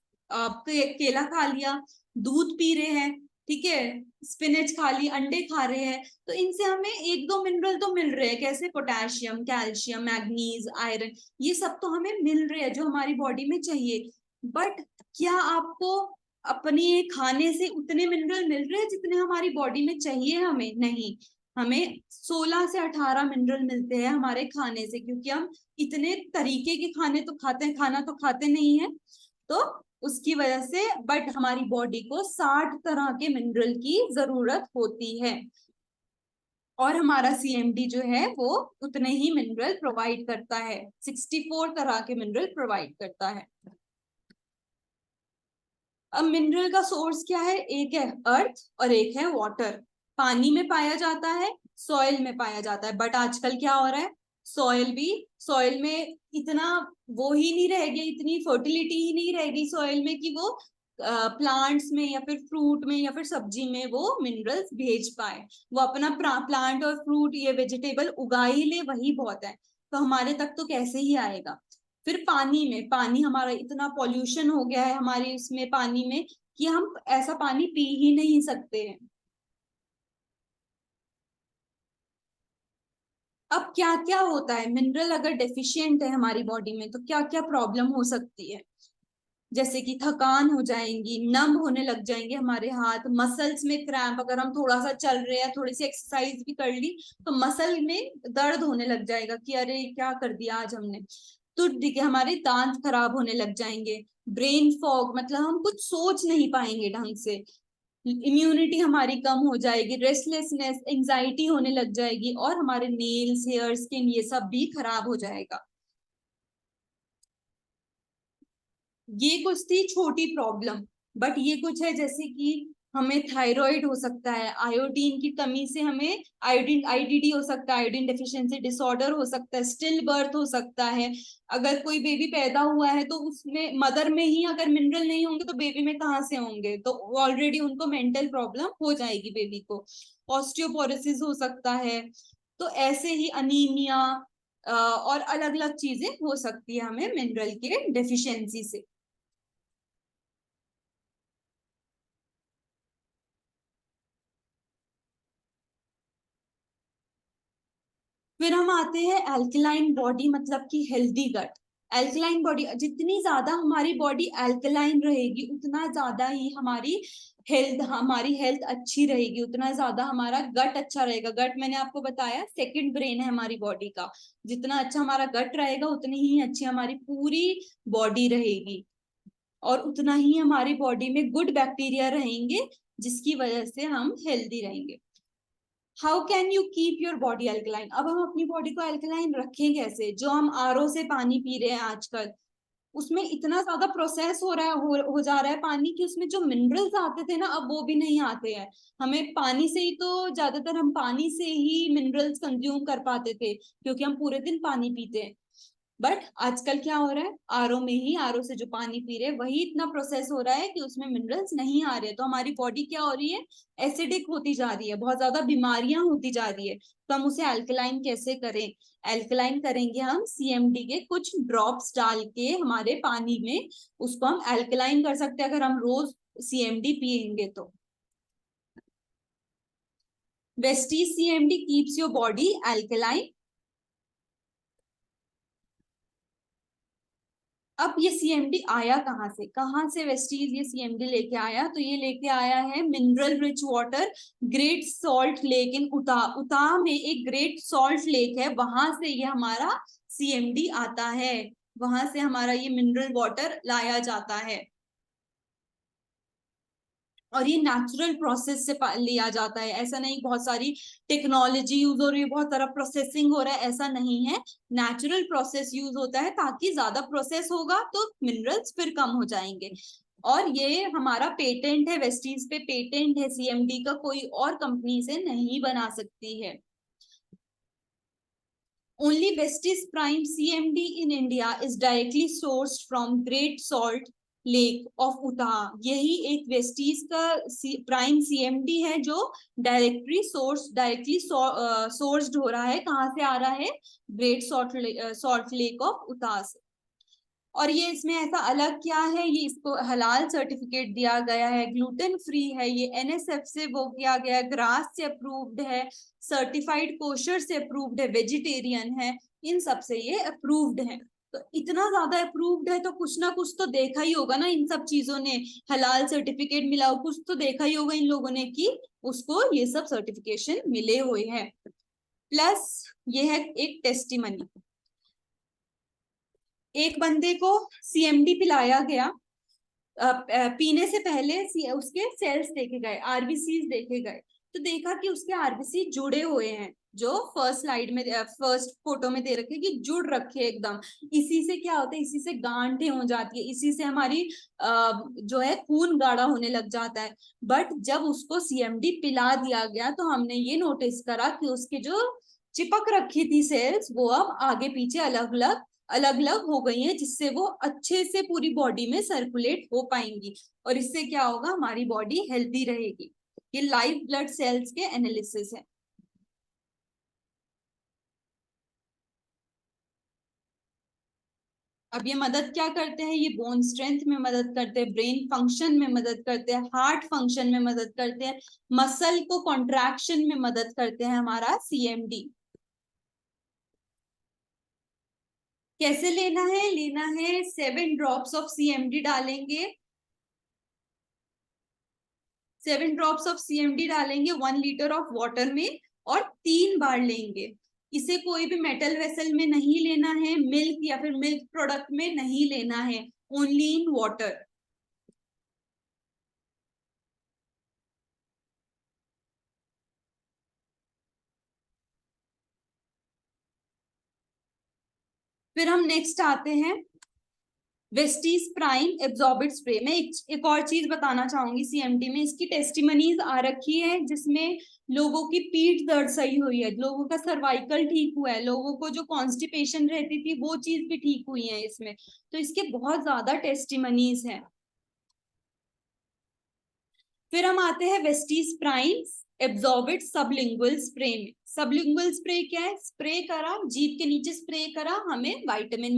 केला खा लिया, दूध पी रहे हैं, ठीक है, स्पिनच खा ली, अंडे खा रहे हैं, तो इनसे हमें 1-2 मिनरल तो मिल रहे हैं, कैसे, पोटेशियम, कैल्शियम, मैग्नीज, आयरन, ये सब तो हमें मिल रहे हैं जो हमारी बॉडी में चाहिए। बट क्या आपको अपने खाने से उतने मिनरल मिल रहे हैं जितने हमारी बॉडी में चाहिए? हमें नहीं, हमें 16 से 18 मिनरल मिलते हैं हमारे खाने से, क्योंकि हम इतने तरीके के खाने तो खाते हैं, खाना तो खाते नहीं है, तो उसकी वजह से, बट हमारी बॉडी को 60 तरह के मिनरल की जरूरत होती है, और हमारा CMD जो है वो उतने ही मिनरल प्रोवाइड करता है, 64 तरह के मिनरल प्रोवाइड करता है। अब मिनरल का सोर्स क्या है, एक है अर्थ और एक है वाटर, पानी में पाया जाता है, सॉइल में पाया जाता है, बट आजकल क्या हो रहा है, सॉइल में इतना वो ही नहीं रह गया, इतनी फर्टिलिटी ही नहीं रह गई सॉइल में कि वो प्लांट्स में या फिर फ्रूट में या फिर सब्जी में वो मिनरल्स भेज पाए, वो अपना प्लांट और फ्रूट ये वेजिटेबल उगा ही ले वही बहुत है, तो हमारे तक तो कैसे ही आएगा। फिर पानी में, पानी हमारा इतना पॉल्यूशन हो गया है हमारे इसमें पानी में कि हम ऐसा पानी पी ही नहीं सकते हैं। अब क्या क्या होता है, मिनरल अगर डेफिशिएंट है हमारी बॉडी में तो क्या क्या प्रॉब्लम हो सकती है, जैसे कि थकान हो जाएंगी, नम होने लग जाएंगे हमारे हाथ, मसल्स में क्रैम्प, अगर हम थोड़ा सा चल रहे हैं, थोड़ी सी एक्सरसाइज भी कर ली तो मसल में दर्द होने लग जाएगा कि अरे क्या कर दिया आज हमने। तो देखिए हमारे दांत खराब होने लग जाएंगे, ब्रेन फॉग मतलब हम कुछ सोच नहीं पाएंगे ढंग से, इम्यूनिटी हमारी कम हो जाएगी, रेस्टलेसनेस एंजाइटी होने लग जाएगी, और हमारे नेल्स हेयर स्किन ये सब भी खराब हो जाएगा। ये कुछ थी छोटी प्रॉब्लम, बट ये कुछ है जैसे कि हमें थायराइड हो सकता है, आयोडीन की कमी से हमें आयोडीन आईडीडी हो सकता है, आयोडीन डेफिशिएंसी डिसऑर्डर हो सकता है, स्टिल बर्थ हो सकता है। अगर कोई बेबी पैदा हुआ है तो उसमें मदर में ही अगर मिनरल नहीं होंगे तो बेबी में कहाँ से होंगे, तो ऑलरेडी उनको मेंटल प्रॉब्लम हो जाएगी बेबी को, ऑस्टियोपोरोसिस हो सकता है। तो ऐसे ही अनीमिया और अलग अलग चीजें हो सकती है हमें मिनरल के डेफिशिएंसी से। फिर हम आते हैं अल्कलाइन बॉडी मतलब कि हेल्दी गट। अल्कलाइन बॉडी, जितनी ज्यादा हमारी बॉडी अल्कलाइन रहेगी उतना ज्यादा ही हमारी हेल्थ अच्छी रहेगी, उतना ज्यादा हमारा गट अच्छा रहेगा। गट मैंने आपको बताया सेकंड ब्रेन है हमारी बॉडी का, जितना अच्छा हमारा गट रहेगा उतनी ही अच्छी हमारी पूरी बॉडी रहेगी, और उतना ही हमारी बॉडी में गुड बैक्टीरिया रहेंगे, जिसकी वजह से हम हेल्दी रहेंगे। How can you keep your body alkaline? अब हम अपनी बॉडी को अल्कलाइन रखें कैसे? जो हम आरओ से पानी पी रहे हैं आजकल, उसमें इतना ज्यादा प्रोसेस हो रहा है, हो जा रहा है पानी की, उसमें जो मिनरल्स आते थे ना अब वो भी नहीं आते हैं। हमें पानी से ही तो ज्यादातर हम पानी से ही मिनरल्स कंज्यूम कर पाते थे, क्योंकि हम पूरे दिन पानी पीते हैं। बट आजकल क्या हो रहा है, आरओ में ही, आरओ से जो पानी पी रहे हैं वही इतना प्रोसेस हो रहा है कि उसमें मिनरल्स नहीं आ रहे, तो हमारी बॉडी क्या हो रही है, एसिडिक होती जा रही है, बहुत ज्यादा बीमारियां होती जा रही है। तो हम उसे अल्कलाइन कैसे करें? अल्कलाइन करेंगे हम सीएमडी के कुछ ड्रॉप्स डाल के हमारे पानी में, उसको हम अल्कलाइन कर सकते हैं अगर हम रोज सीएमडी पियेंगे तो। Vestige CMD keeps your body alkaline. अब ये सीएमडी आया कहाँ से वेस्टीज ये सीएमडी लेके आया? तो ये लेके आया है mineral rich water, great salt lake in उता। उता में एक ग्रेट सॉल्ट लेक है, वहां से ये हमारा सीएमडी आता है, वहां से हमारा ये मिनरल वाटर लाया जाता है, और ये नेचुरल प्रोसेस से लिया जाता है। ऐसा नहीं बहुत सारी टेक्नोलॉजी यूज हो रही है, बहुत सारा प्रोसेसिंग हो रहा है, ऐसा नहीं है। नेचुरल प्रोसेस यूज होता है, ताकि ज्यादा प्रोसेस होगा तो मिनरल्स फिर कम हो जाएंगे। और ये हमारा पेटेंट है, वेस्टीज पे पेटेंट है सीएमडी का, कोई और कंपनी से नहीं बना सकती है। Only Vestis Prime CMD in India is directly sourced from Great Salt Lake of Utah। यही एक वेस्टीज का प्राइम सीएमडी है जो डायरेक्टली सोर्स्ड हो रहा है। कहाँ से आ रहा है? ग्रेट सॉल्ट लेक ऑफ उता से। और ये इसमें ऐसा अलग क्या है, ये इसको हलाल सर्टिफिकेट दिया गया है, ग्लूटेन फ्री है, ये एनएसएफ से वो किया गया है, ग्रास से अप्रूव्ड है, सर्टिफाइड कोशर से अप्रूव्ड है, वेजिटेरियन है, इन सब से ये अप्रूव्ड है। तो इतना ज्यादा अप्रूव्ड है तो कुछ ना कुछ तो देखा ही होगा ना इन सब चीजों ने, हलाल सर्टिफिकेट मिला हो, कुछ तो देखा ही होगा इन लोगों ने कि उसको ये सब सर्टिफिकेशन मिले हुए हैं। प्लस ये है एक टेस्टिमनी, एक बंदे को सीएमडी पिलाया गया, पीने से पहले उसके सेल्स देखे गए, आरबीसी देखे गए, तो देखा कि उसके आरबीसी जुड़े हुए हैं, जो फर्स्ट स्लाइड में फर्स्ट फोटो में दे रखे कि जुड़ रखे एकदम। इसी से क्या होता है, इसी से गांठें हो जाती है, इसी से हमारी जो है खून गाढ़ा होने लग जाता है। बट जब उसको सीएमडी पिला दिया गया तो हमने ये नोटिस करा कि उसके जो चिपक रखी थी सेल्स वो अब आगे पीछे अलग अलग हो गई हैं, जिससे वो अच्छे से पूरी बॉडी में सर्कुलेट हो पाएंगी, और इससे क्या होगा, हमारी बॉडी हेल्दी रहेगी। ये लाइव ब्लड सेल्स के एनालिसिस है। अब ये मदद क्या करते हैं, ये बोन स्ट्रेंथ में मदद करते हैं, ब्रेन फंक्शन में मदद करते हैं, हार्ट फंक्शन में मदद करते हैं, मसल को कॉन्ट्रैक्शन में मदद करते हैं हमारा सीएमडी। कैसे लेना है? लेना है 7 ड्रॉप्स ऑफ सीएमडी डालेंगे, 7 ड्रॉप्स ऑफ सीएमडी डालेंगे 1 लीटर ऑफ वाटर में, और 3 बार लेंगे। इसे कोई भी मेटल वेसल में नहीं लेना है, मिल्क या फिर मिल्क प्रोडक्ट में नहीं लेना है, ओनली इन वाटर। फिर हम नेक्स्ट आते हैं वेस्टीज प्राइम एब्जॉर्बिट स्प्रे में। एक और चीज बताना चाहूंगी, सीएमटी में इसकी टेस्टिमनीज आ रखी है जिसमें लोगों की पीठ दर्द सही हुई है, लोगों का सर्वाइकल ठीक हुआ है, लोगों को जो कॉन्स्टिपेशन रहती थी वो चीज भी ठीक हुई है इसमें। तो इसके बहुत ज्यादा टेस्टिमनीज हैं। फिर हम आते हैं वेस्टीज प्राइम एब्जॉर्बिट सबलिंगुअल स्प्रे में। सबलिंगुअल स्प्रे क्या है? स्प्रे करा, जीभ के नीचे स्प्रे करा, हमें वाइटामिन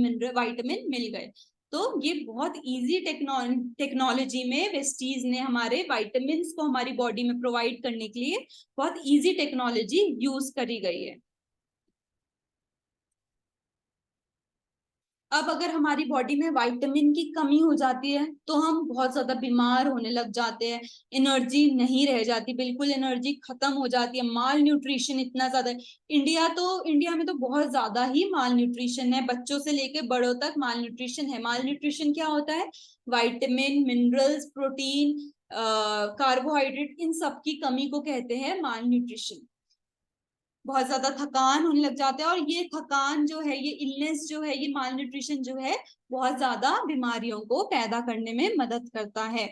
मिल गए। तो ये बहुत इजी टेक्नोलॉजी में वेस्टीज ने हमारे वाइटामिन को हमारी बॉडी में प्रोवाइड करने के लिए बहुत इजी टेक्नोलॉजी यूज करी गई है। अब अगर हमारी बॉडी में विटामिन की कमी हो जाती है तो हम बहुत ज्यादा बीमार होने लग जाते हैं, एनर्जी नहीं रह जाती, बिल्कुल एनर्जी खत्म हो जाती है, माल न्यूट्रिशन इतना ज्यादा है। इंडिया में तो बहुत ज्यादा ही माल न्यूट्रिशन है, बच्चों से लेके बड़ों तक माल न्यूट्रिशन है। माल न्यूट्रिशन क्या होता है? विटामिन, मिनरल्स, प्रोटीन, कार्बोहाइड्रेट, इन सब की कमी को कहते हैं माल न्यूट्रिशन। बहुत ज्यादा थकान होने लग जाते हैं, और ये थकान जो है, ये इलनेस जो है, ये माल न्यूट्रिशन जो है बहुत ज्यादा बीमारियों को पैदा करने में मदद करता है।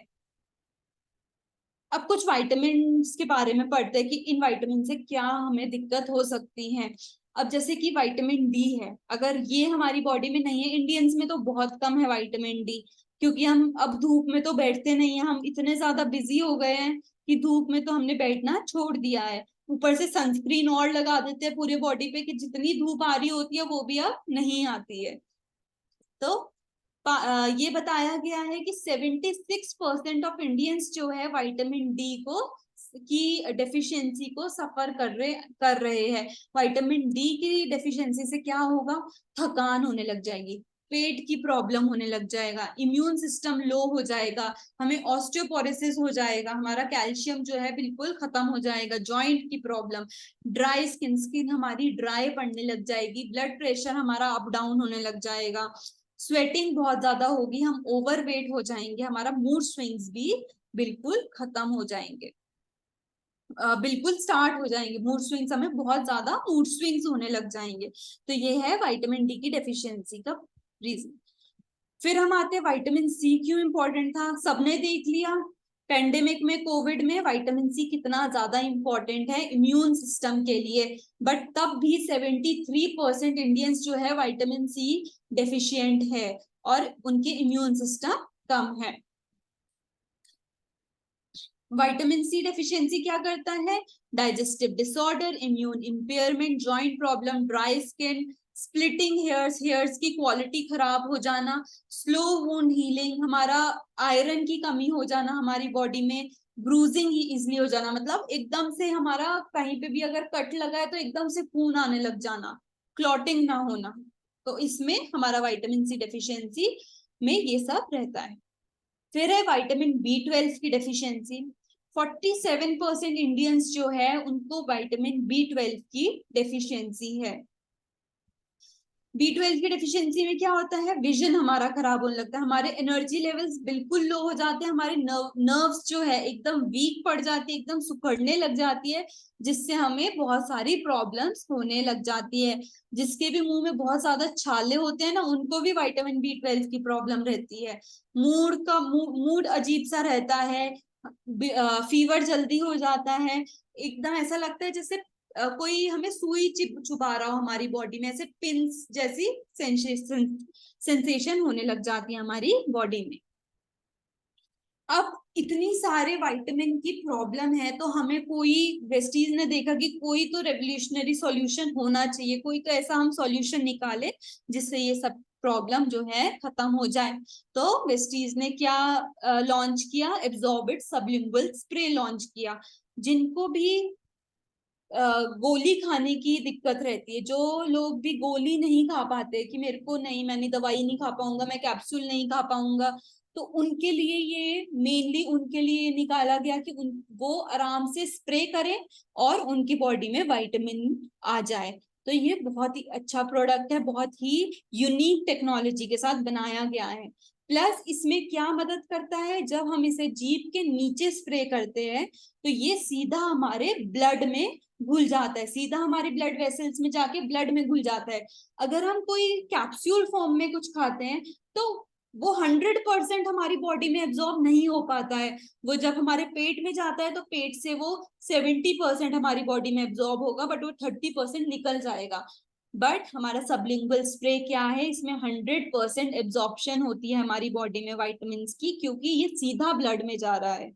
अब कुछ विटामिन के बारे में पढ़ते हैं कि इन विटामिन से क्या हमें दिक्कत हो सकती है। अब जैसे कि विटामिन डी है, अगर ये हमारी बॉडी में नहीं है, इंडियंस में तो बहुत कम है विटामिन डी, क्योंकि हम अब धूप में तो बैठते नहीं है, हम इतने ज्यादा बिजी हो गए हैं कि धूप में तो हमने बैठना छोड़ दिया है। ऊपर से सनस्क्रीन और लगा देते हैं पूरे बॉडी पे कि जितनी धूप आ रही होती है वो भी अब नहीं आती है। तो ये बताया गया है कि 76% ऑफ इंडियंस जो है विटामिन डी को की डेफिशिएंसी को सफर कर रहे हैं। विटामिन डी की डेफिशिएंसी से क्या होगा? थकान होने लग जाएगी, पेट की प्रॉब्लम होने लग जाएगा, इम्यून सिस्टम लो हो जाएगा, हमें ऑस्टियोपोरोसिस हो जाएगा, हमारा कैल्शियम जो है बिल्कुल खत्म हो जाएगा, जॉइंट की प्रॉब्लम, ड्राई स्किन, स्किन हमारी ड्राई पड़ने लग जाएगी, ब्लड प्रेशर हमारा अप डाउन होने लग जाएगा, स्वेटिंग बहुत ज्यादा होगी, हम ओवरवेट हो जाएंगे, हमारा मूड स्विंग्स भी बिल्कुल खत्म हो जाएंगे, बिल्कुल स्टार्ट हो जाएंगे मूड स्विंग्स, हमें बहुत ज्यादा मूड स्विंग्स होने लग जाएंगे। तो ये है विटामिन डी की डेफिशिएंसी का रीजन। फिर हम आते हैं विटामिन सी क्यों इंपॉर्टेंट था, सबने देख लिया पेंडेमिक में, कोविड में विटामिन सी कितना ज्यादा इंपॉर्टेंट है इम्यून सिस्टम के लिए। बट तब भी 73% इंडियंस जो है विटामिन सी डेफिशिएंट है और उनके इम्यून सिस्टम कम है। विटामिन सी डेफिशिएंसी क्या करता है? Digestive disorder, immune impairment, joint problem, dry skin, splitting hairs, hairs की क्वालिटी खराब हो जाना, स्लो वुंड हीलिंग, हमारा आयरन की कमी हो जाना हमारी बॉडी में, ब्रूजिंग ही इजली हो जाना, मतलब एकदम से हमारा कहीं पे भी अगर कट लगा है तो एकदम से खून आने लग जाना, क्लॉटिंग ना होना। तो इसमें हमारा विटामिन सी डेफिशिएंसी में ये सब रहता है। फिर है विटामिन बी 12 की डेफिशिएंसी। 47% इंडियंस जो है उनको विटामिन बी 12 की डेफिशिएंसी है। बी 12 की डेफिशिएंसी में क्या होता है? विजन हमारा खराब होने लगता है, हमारे एनर्जी लेवल्स बिल्कुल लो हो जाते हैं, हमारे नर्व्स जो है एकदम वीक पड़ जाती है, एकदम सुखड़ने लग जाती है, जिससे हमें बहुत सारी प्रॉब्लम्स होने लग जाती है। जिसके भी मुंह में बहुत ज्यादा छाले होते हैं ना, उनको भी विटामिन बी 12 की प्रॉब्लम रहती है। मूड अजीब सा रहता है, फीवर जल्दी हो जाता है, एकदम ऐसा लगता है जैसे कोई हमें सुई चुभा रहा हो हमारी बॉडी में, ऐसे पिंस जैसी सेंसेशन होने लग जाती है हमारी बॉडी में। अब इतनी सारे विटामिन की प्रॉब्लम है तो हमें कोई, वेस्टीज ने देखा कि कोई तो रेवोल्यूशनरी सॉल्यूशन होना चाहिए, कोई तो ऐसा हम सॉल्यूशन निकाले जिससे ये सब प्रॉब्लम जो है खत्म हो जाए। तो वेस्टीज ने क्या लॉन्च किया? एब्जॉर्बिट सबलिंगुअल स्प्रे लॉन्च किया। जिनको भी गोली खाने की दिक्कत रहती है, जो लोग भी गोली नहीं खा पाते कि मेरे को नहीं, मैंने दवाई नहीं खा पाऊंगा, मैं कैप्सूल नहीं खा पाऊंगा, तो उनके लिए ये मेनली उनके लिए निकाला गया कि वो आराम से स्प्रे करें और उनकी बॉडी में विटामिन आ जाए। तो ये बहुत ही अच्छा प्रोडक्ट है, बहुत ही यूनिक टेक्नोलॉजी के साथ बनाया गया है। प्लस इसमें क्या मदद करता है, जब हम इसे जीभ के नीचे स्प्रे करते हैं तो ये सीधा हमारे ब्लड में घुल जाता है, सीधा हमारे ब्लड वेसल्स में जाके ब्लड में घुल जाता है। अगर हम कोई कैप्सूल फॉर्म में कुछ खाते हैं तो वो 100% हमारी बॉडी में एब्जॉर्ब नहीं हो पाता है। वो जब हमारे पेट में जाता है तो पेट से वो 70% हमारी बॉडी में एब्जॉर्ब होगा, बट वो 30% निकल जाएगा। बट हमारा सबलिंगुअल स्प्रे क्या है, इसमें 100% एब्जॉर्प्शन होती है हमारी बॉडी में विटामिन की, क्योंकि ये सीधा ब्लड में जा रहा है।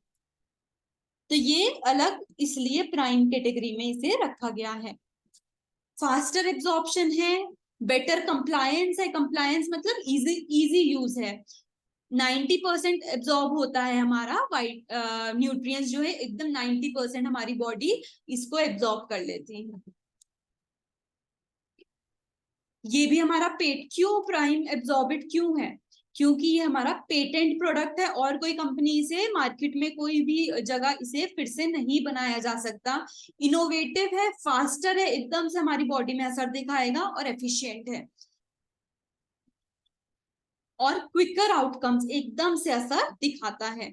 तो ये अलग इसलिए प्राइम कैटेगरी में इसे रखा गया है। फास्टर एब्जॉर्प्शन है, बेटर कंप्लायंस है, कंप्लायंस मतलब इजी इजी यूज है। 90% एब्जॉर्ब होता है हमारा वाइट न्यूट्रिएंट्स जो है, एकदम 90% हमारी बॉडी इसको एब्जॉर्ब कर लेती है। ये भी हमारा पेट क्यों प्राइम एब्जॉर्बिट क्यों है, क्योंकि ये हमारा पेटेंट प्रोडक्ट है और कोई कंपनी से मार्केट में कोई भी जगह इसे फिर से नहीं बनाया जा सकता। इनोवेटिव है, फास्टर है, एकदम से हमारी बॉडी में असर दिखाएगा और एफिशिएंट है, और क्विकर आउटकम्स एकदम से असर दिखाता है।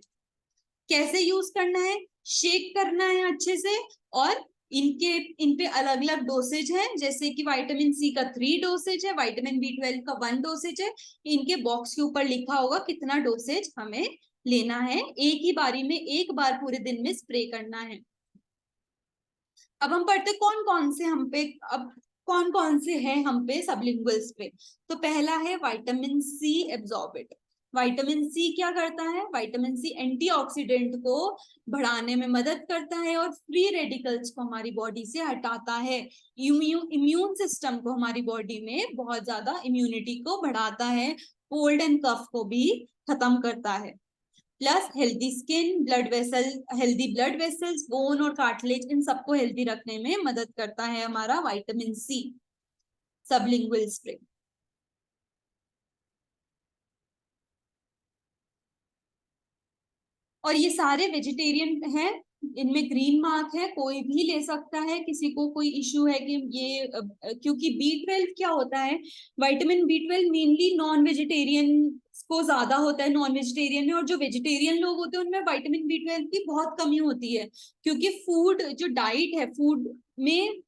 कैसे यूज करना है, शेक करना है अच्छे से, और इन पे अलग अलग डोसेज है, जैसे कि विटामिन सी का 3 डोसेज है, विटामिन बी 12 का 1 डोसेज है। इनके बॉक्स के ऊपर लिखा होगा कितना डोसेज हमें लेना है, एक ही बारी में एक बार पूरे दिन में स्प्रे करना है। अब हम पढ़ते कौन कौन से हम पे, अब कौन कौन से हैं हम पे सबलिंगुअल स्प्रे। तो पहला है विटामिन सी एब्जॉर्बिट। विटामिन सी क्या करता है, विटामिन सी एंटीऑक्सीडेंट को बढ़ाने में मदद करता है और फ्री रेडिकल्स को हमारी बॉडी से हटाता है। इम्यून सिस्टम को हमारी बॉडी में बहुत ज्यादा इम्यूनिटी को बढ़ाता है, कोल्ड एंड कफ को भी खत्म करता है। Plus healthy skin, blood vessel, healthy blood vessels, bone और कार्टिलेज, इन सबको हेल्दी रखने में मदद करता है हमारा विटामिन सी सबलिंगुअल स्प्रे। और ये सारे वेजिटेरियन हैं, इनमें ग्रीन मार्क है, कोई भी ले सकता है, किसी को कोई इश्यू है कि ये क्योंकि बी 12 क्या होता है, vitamin B 12 mainly non vegetarian को ज्यादा होता है, नॉन वेजिटेरियन में, और जो वेजिटेरियन लोग होते हैं उनमें विटामिन बी 12 की बहुत कमी होती है, क्योंकि फूड जो डाइट है, फूड में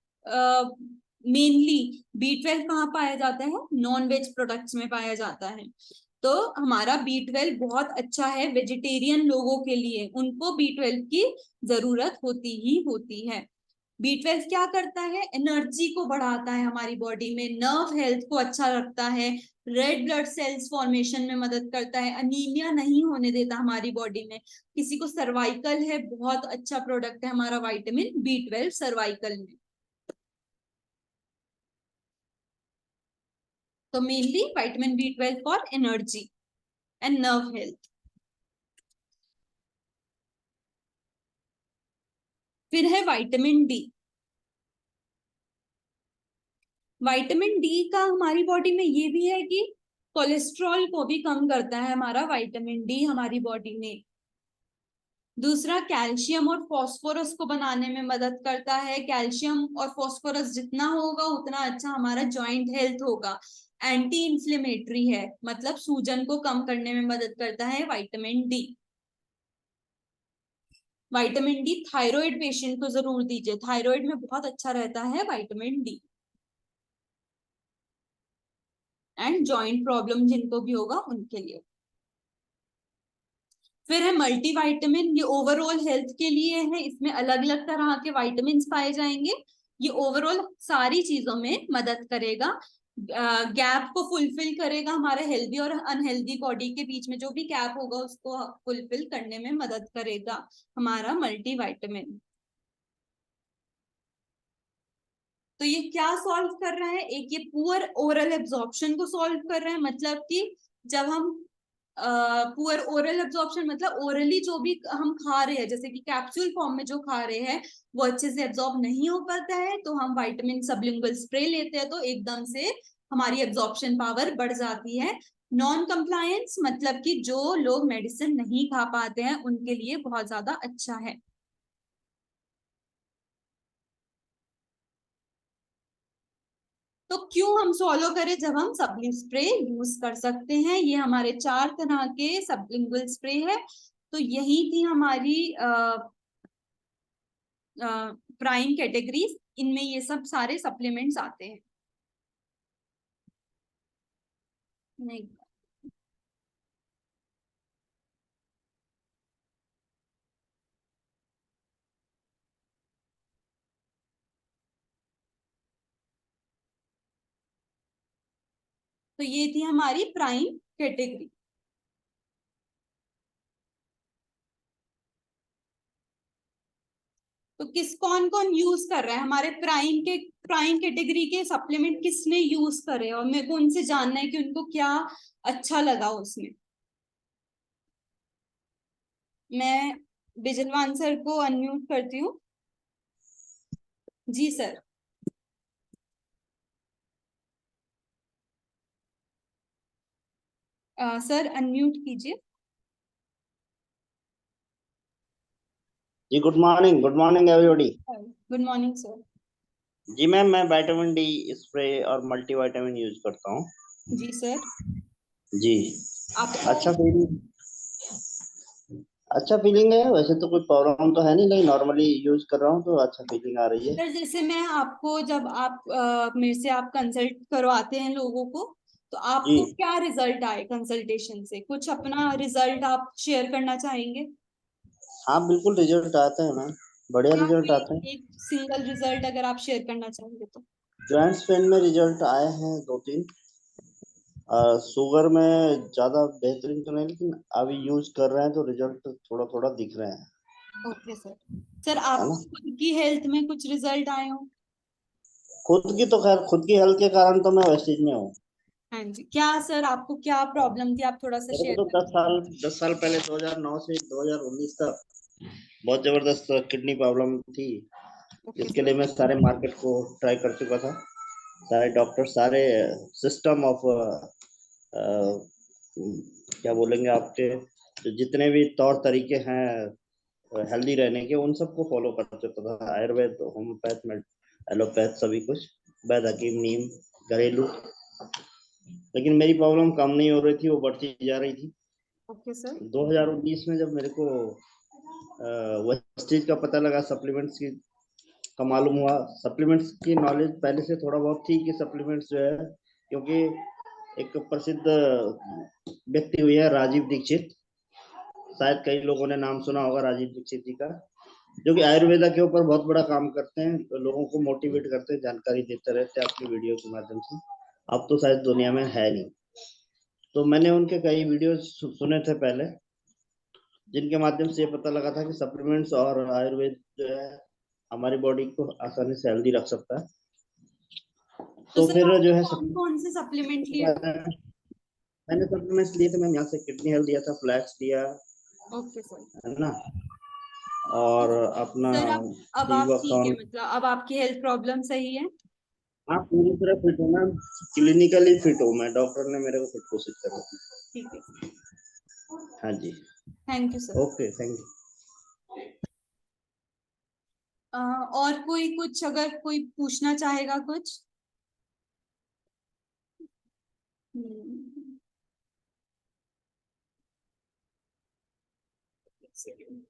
मेनली बी 12 कहाँ पाया जाता है, नॉन वेज प्रोडक्ट्स में पाया जाता है। तो हमारा बी 12 बहुत अच्छा है वेजिटेरियन लोगों के लिए, उनको बी 12 की जरूरत होती ही होती है। बी 12 क्या करता है, एनर्जी को बढ़ाता है हमारी बॉडी में, नर्व हेल्थ को अच्छा रखता है, रेड ब्लड सेल्स फॉर्मेशन में मदद करता है, अनीमिया नहीं होने देता हमारी बॉडी में। किसी को सर्वाइकल है, बहुत अच्छा प्रोडक्ट है हमारा विटामिन बी 12 सर्वाइकल में। तो mainly vitamin B 12 for energy and nerve health. फिर है विटामिन डी। विटामिन डी का हमारी बॉडी में ये भी है कि कोलेस्ट्रॉल को भी कम करता है हमारा विटामिन डी हमारी बॉडी में। दूसरा, कैल्शियम और फास्फोरस को बनाने में मदद करता है, कैल्शियम और फास्फोरस जितना होगा उतना अच्छा हमारा जॉइंट हेल्थ होगा। एंटी इंफ्लेमेटरी है, मतलब सूजन को कम करने में मदद करता है vitamin D. Vitamin D thyroid patient को जरूर दीजिए, थायराइड में बहुत अच्छा रहता है vitamin D. And joint problem जिनको भी होगा उनके लिए। फिर है मल्टीविटामिन, ये ओवरऑल हेल्थ के लिए है, इसमें अलग अलग तरह के विटामिन पाए जाएंगे। ये ओवरऑल सारी चीजों में मदद करेगा, गैप को फुलफिल करेगा, हमारे हेल्दी और अनहेल्दी बॉडी के बीच में जो भी गैप होगा उसको फुलफिल करने में मदद करेगा हमारा मल्टीविटामिन। तो ये क्या सॉल्व कर रहा है, एक ये पुअर ओरल एब्जॉर्प्शन को सॉल्व कर रहा है, मतलब कि जब हम पुअर ओरल एब्जॉर्प्शन मतलब ओरली जो भी हम खा रहे हैं, जैसे कि कैप्सूल फॉर्म में जो खा रहे हैं वो अच्छे से एब्जॉर्ब नहीं हो पाता है, तो हम विटामिन सबलिंगुअल स्प्रे लेते हैं तो एकदम से हमारी एब्जॉर्प्शन पावर बढ़ जाती है। नॉन कंप्लायंस मतलब कि जो लोग मेडिसिन नहीं खा पाते हैं उनके लिए बहुत ज्यादा अच्छा है। तो क्यों हम स्वॉलो करें जब हम सबलिंग स्प्रे यूज कर सकते हैं। ये हमारे 4 तरह के सबलिंगुअल स्प्रे है। तो यही थी हमारी प्राइम कैटेगरीज, इनमें ये सब सारे सप्लीमेंट्स आते हैं। नहीं, तो ये थी हमारी प्राइम कैटेगरी। तो किस कौन कौन यूज कर रहा है हमारे प्राइम कैटेगरी के सप्लीमेंट, किसने यूज करे, और मेरे को उनसे जानना है कि उनको क्या अच्छा लगा उसमें। मैं बिजलवान सर को अनम्यूट करती हूँ। जी सर। सर अनम्यूट कीजिए। जी good morning everybody. Good morning sir. जी मैम, मैं विटामिन डी स्प्रे और मल्टीविटामिन यूज करता हूँ। जी सर। जी। आपको अच्छा फीलिंग है, वैसे तो कोई प्रॉब्लम तो है नहीं, लेकिन नॉर्मली यूज कर रहा हूँ तो अच्छा फीलिंग आ रही है। सर जैसे मैं आपको, जब आप मेरे से आप कंसल्ट करवाते हैं लोगों को, तो जी आपको क्या रिजल्ट आए कंसल्टेशन से, कुछ अपना रिजल्ट आप शेयर करना चाहेंगे। हाँ बिल्कुल, रिजल्ट आते हैं मैम, बढ़िया क्या रिजल्ट कोई आते हैं। एक सिंगल रिजल्ट अगर आप शेयर करना चाहेंगे तो। जॉइंट्स पेन में रिजल्ट आए हैं 2-3। शुगर में ज्यादा बेहतरीन तो नहीं, लेकिन अभी यूज कर रहे हैं तो रिजल्ट थोड़ा थोड़ा दिख रहे हैं। Okay sir. सर है आपको ना। खुद की हेल्थ में कुछ रिजल्ट आए हो। खुद की तो खैर, खुद की हेल्थ के कारण तो मैं वेस्टेज में हूँ। हाँ जी, क्या सर आपको क्या प्रॉब्लम थी, आप थोड़ा सा मेरे को शेयर तो करें। 10 साल पहले 2009 से 2019 तक बहुत जबरदस्त किडनी प्रॉब्लम थी। ओके इसके सर। लिए मैं सारे मार्केट को ट्राई कर चुका था, सारे डॉक्टर, सारे सिस्टम ऑफ क्या बोलेंगे आपके, जो जितने भी तौर तरीके हैं हेल्दी रहने के, उन सबको फॉलो कर चुका था। आयुर्वेद, होम्योपैथ, एलोपैथ, सभी कुछ, वैद्य, हकीम, नीम, घरेलू। लेकिन मेरी प्रॉब्लम कम नहीं हो रही थी, वो बढ़ती जा रही थी। Okay sir. 2019 में जब मेरे को वेस्टेज का पता लगा, सप्लीमेंट्स की का मालूम हुआ। सप्लीमेंट्स की नॉलेज पहले से थोड़ा बहुत थी कि सप्लीमेंट्स जो है, क्योंकि एक प्रसिद्ध व्यक्ति हुए हैं राजीव दीक्षित, शायद कई लोगों ने नाम सुना होगा राजीव दीक्षित जी का, जो कि आयुर्वेदा के ऊपर बहुत बड़ा काम करते हैं, तो लोगों को मोटिवेट करते हैं, जानकारी देते रहते हैं आपकी वीडियो के माध्यम से। अब तो शायद दुनिया में है नहीं, तो मैंने उनके कई वीडियो सुने थे पहले, जिनके माध्यम से ये पता लगा था कि सप्लीमेंट्स और आयुर्वेद जो है हमारी बॉडी को आसानी से हेल्दी रख सकता है। तो तो सर फिर जो आपने है कौन कौन से सप्लीमेंट लिए थे। मैंने सप्लीमेंट्स लिए थे मैम, यहाँ से किडनी हेल्थ दिया था, फ्लैक्स दिया, ओके सर। है ना, और अपना सर अब आप ठीक है, वीवाकॉन। मतलब अब आपकी हेल्थ प्रॉब्लम सही है। हाँ पूरी तरह फिट हूँ मैम, क्लिनिकली फिट हूँ मैं, डॉक्टर ने मेरे को फिट घोषित करा। ठीक है। हाँ जी। Thank you sir. Okay, thank you. और कोई कुछ, अगर कोई पूछना चाहेगा कुछ। हम्म, एक सेकंड।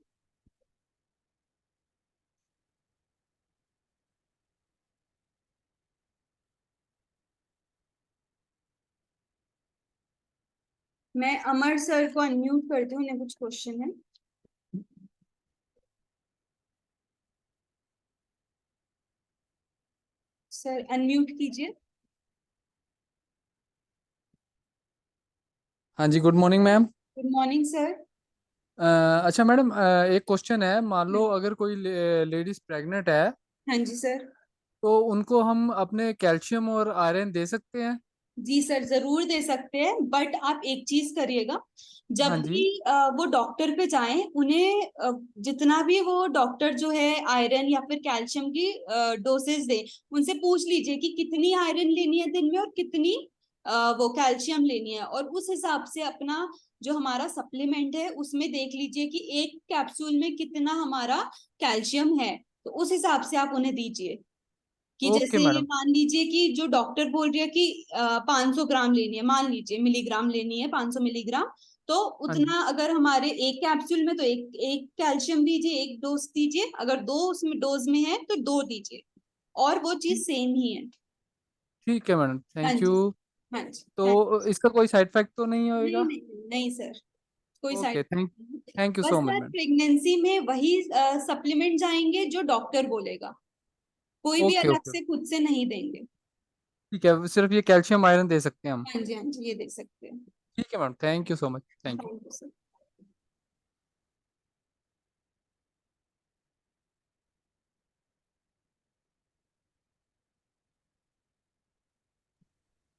मैं अमर सर को अनम्यूट करती हूँ, उन्हें कुछ क्वेश्चन है। सर अनम्यूट कीजिए। हाँ जी, good morning ma'am. Good morning sir. अच्छा मैडम, एक क्वेश्चन है। मान लो अगर कोई लेडीज प्रेग्नेंट है, हाँ जी सर। तो उनको हम अपने कैल्शियम और आयरन दे सकते हैं? जी सर, जरूर दे सकते हैं, बट आप एक चीज करिएगा। जब हाँ भी जी। वो डॉक्टर पे जाएं, उन्हें जितना भी वो डॉक्टर जो है आयरन या फिर कैल्शियम की डोसेज दे, उनसे पूछ लीजिए कि कितनी आयरन लेनी है दिन में और कितनी वो कैल्शियम लेनी है, और उस हिसाब से अपना जो हमारा सप्लीमेंट है उसमें देख लीजिए कि एक कैप्सूल में कितना हमारा कैल्शियम है, तो उस हिसाब से आप उन्हें दीजिए। कि ओके जैसे ये मैडम। मान लीजिए कि जो डॉक्टर बोल रही है कि 500 ग्राम लेनी है, मान लीजिए मिलीग्राम लेनी है 500 मिलीग्राम, तो हाँ जी। उतना अगर हमारे एक कैप्सूल में, तो एक एक कैल्शियम दीजिए, एक डोज दीजिए, अगर दो उसमें डोज में है तो दो दीजिए, और वो चीज सेम ही है। ठीक है मैडम, हाँ थैंक जी। यू। हाँ जी। तो इसका कोई साइड इफेक्ट तो नहीं नहीं होएगा? नहीं नहीं सर, कोई साइड ओके, नहीं। थैंक यू बस so much sir ma'am. Pregnancy में वही सप्लीमेंट जाएंगे जो डॉक्टर बोलेगा, कोई भी ओके अलग ओके, से खुद से नहीं देंगे। ठीक है, सिर्फ ये कैल्शियम आयरन दे सकते हैं हम। हाँ जी, हाँ जी, ये दे सकते हैं। ठीक है ma'am, thank you so much, thank you. Thank you sir.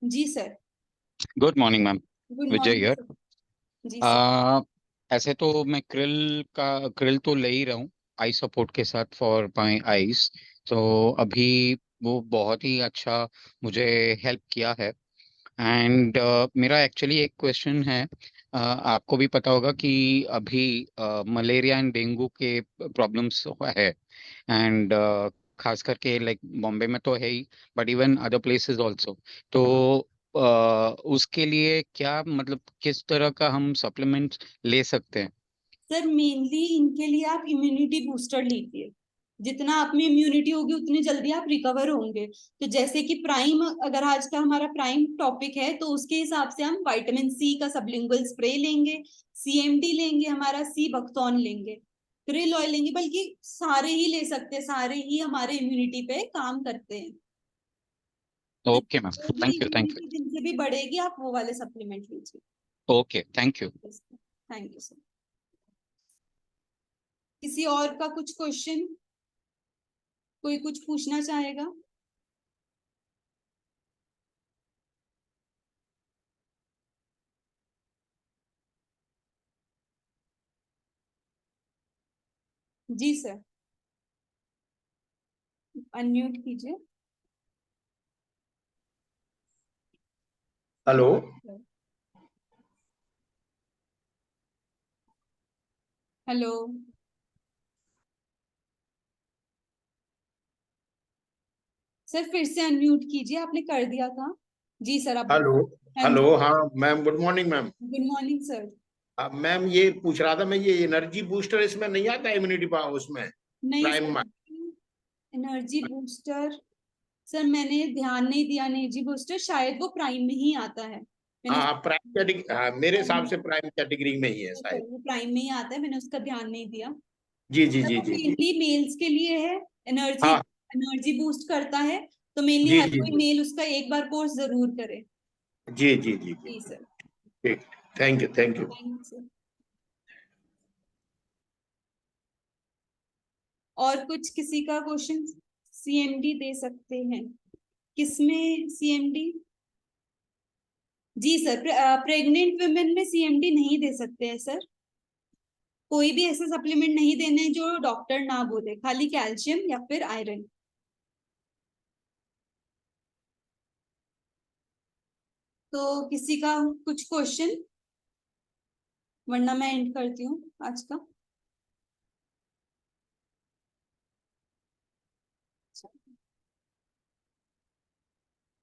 जी sir. Good morning ma'am. Good Vijay morning here. Sir. जी सर। ऐसे तो मैं क्रिल तो ले ही रहा हूँ आई सपोर्ट के साथ फॉर माई आईज। तो अभी वो बहुत ही अच्छा मुझे हेल्प किया है। एंड मेरा एक्चुअली एक क्वेश्चन है। आपको भी पता होगा कि अभी मलेरिया एंड डेंगू के प्रॉब्लम्स है। एंड खास करके लाइक बॉम्बे में तो है ही, but even other places also. तो उसके लिए क्या मतलब किस तरह का हम सप्लीमेंट्स ले सकते हैं? सर मेनली इनके लिए आप इम्यूनिटी बूस्टर लीजिए, जितना आप में इम्यूनिटी होगी उतनी जल्दी आप रिकवर होंगे। तो जैसे कि प्राइम, अगर आज का हमारा प्राइम टॉपिक है, तो उसके हिसाब से हम विटामिन सी का सबलिंगुअल स्प्रे लेंगे, सीएमडी लेंगे, हमारा सी बकथॉर्न लेंगे, क्रिल ऑयल लेंगे, बल्कि सारे ही ले सकते हैं, सारे ही हमारे इम्यूनिटी पे काम करते हैं। तो ओके मैम, जो भी थैंक यू थैंक इम्यूनिटी जिनसे भी बढ़ेगी आप वो वाले सप्लीमेंट लीजिए। You. Okay, thank you. Thank you sir. किसी और का कुछ क्वेश्चन, कोई कुछ पूछना चाहेगा? जी सर, अनम्यूट कीजिए। हेलो। हेलो। सर फिर से अनम्यूट कीजिए, आपने कर दिया था। जी सर, आप हेलो। हाँ जी। हेलो, हाँ ma'am, good morning ma'am. Good morning sir. Ma'am ये पूछ रहा था मैं, ये एनर्जी बूस्टर इसमें नहीं आता इम्यूनिटी पावर उसमें, नहीं प्राइम में? सर, एनर्जी बूस्टर, सर मैंने ध्यान नहीं दिया, एनर्जी बूस्टर शायद वो प्राइम में ही आता है, मैंने हाँ प्राइम कैटेगरी, हाँ मेरे हिसाब से उसका, प्राइम कैटेगरी में ही है सर शायद। वो प्राइम में ही आता है, मैंने उसका ध्यान नहीं दिया। जी जी सर जी वो जी जी। मेनली मेल्स के लिए है, एनर्जी, हाँ एनर्जी बूस्ट करता है, तो मेनली जी हर जी कोई जी मेल उसका एक बार कोर्स जरूर करे। जी जी जी जी। जी सर। ठीक, thank you thank you. Thank you sir. और कुछ किसी का क्वेश्चन? सीएमडी दे सकते हैं, किसमें सीएमडी? जी सर, प्रेग्नेंट वुमेन में सीएमडी नहीं दे सकते हैं सर, कोई भी ऐसे सप्लीमेंट नहीं देने जो डॉक्टर ना बोले, खाली कैल्शियम या फिर आयरन। तो किसी का कुछ क्वेश्चन, वरना मैं एंड करती हूँ आज का।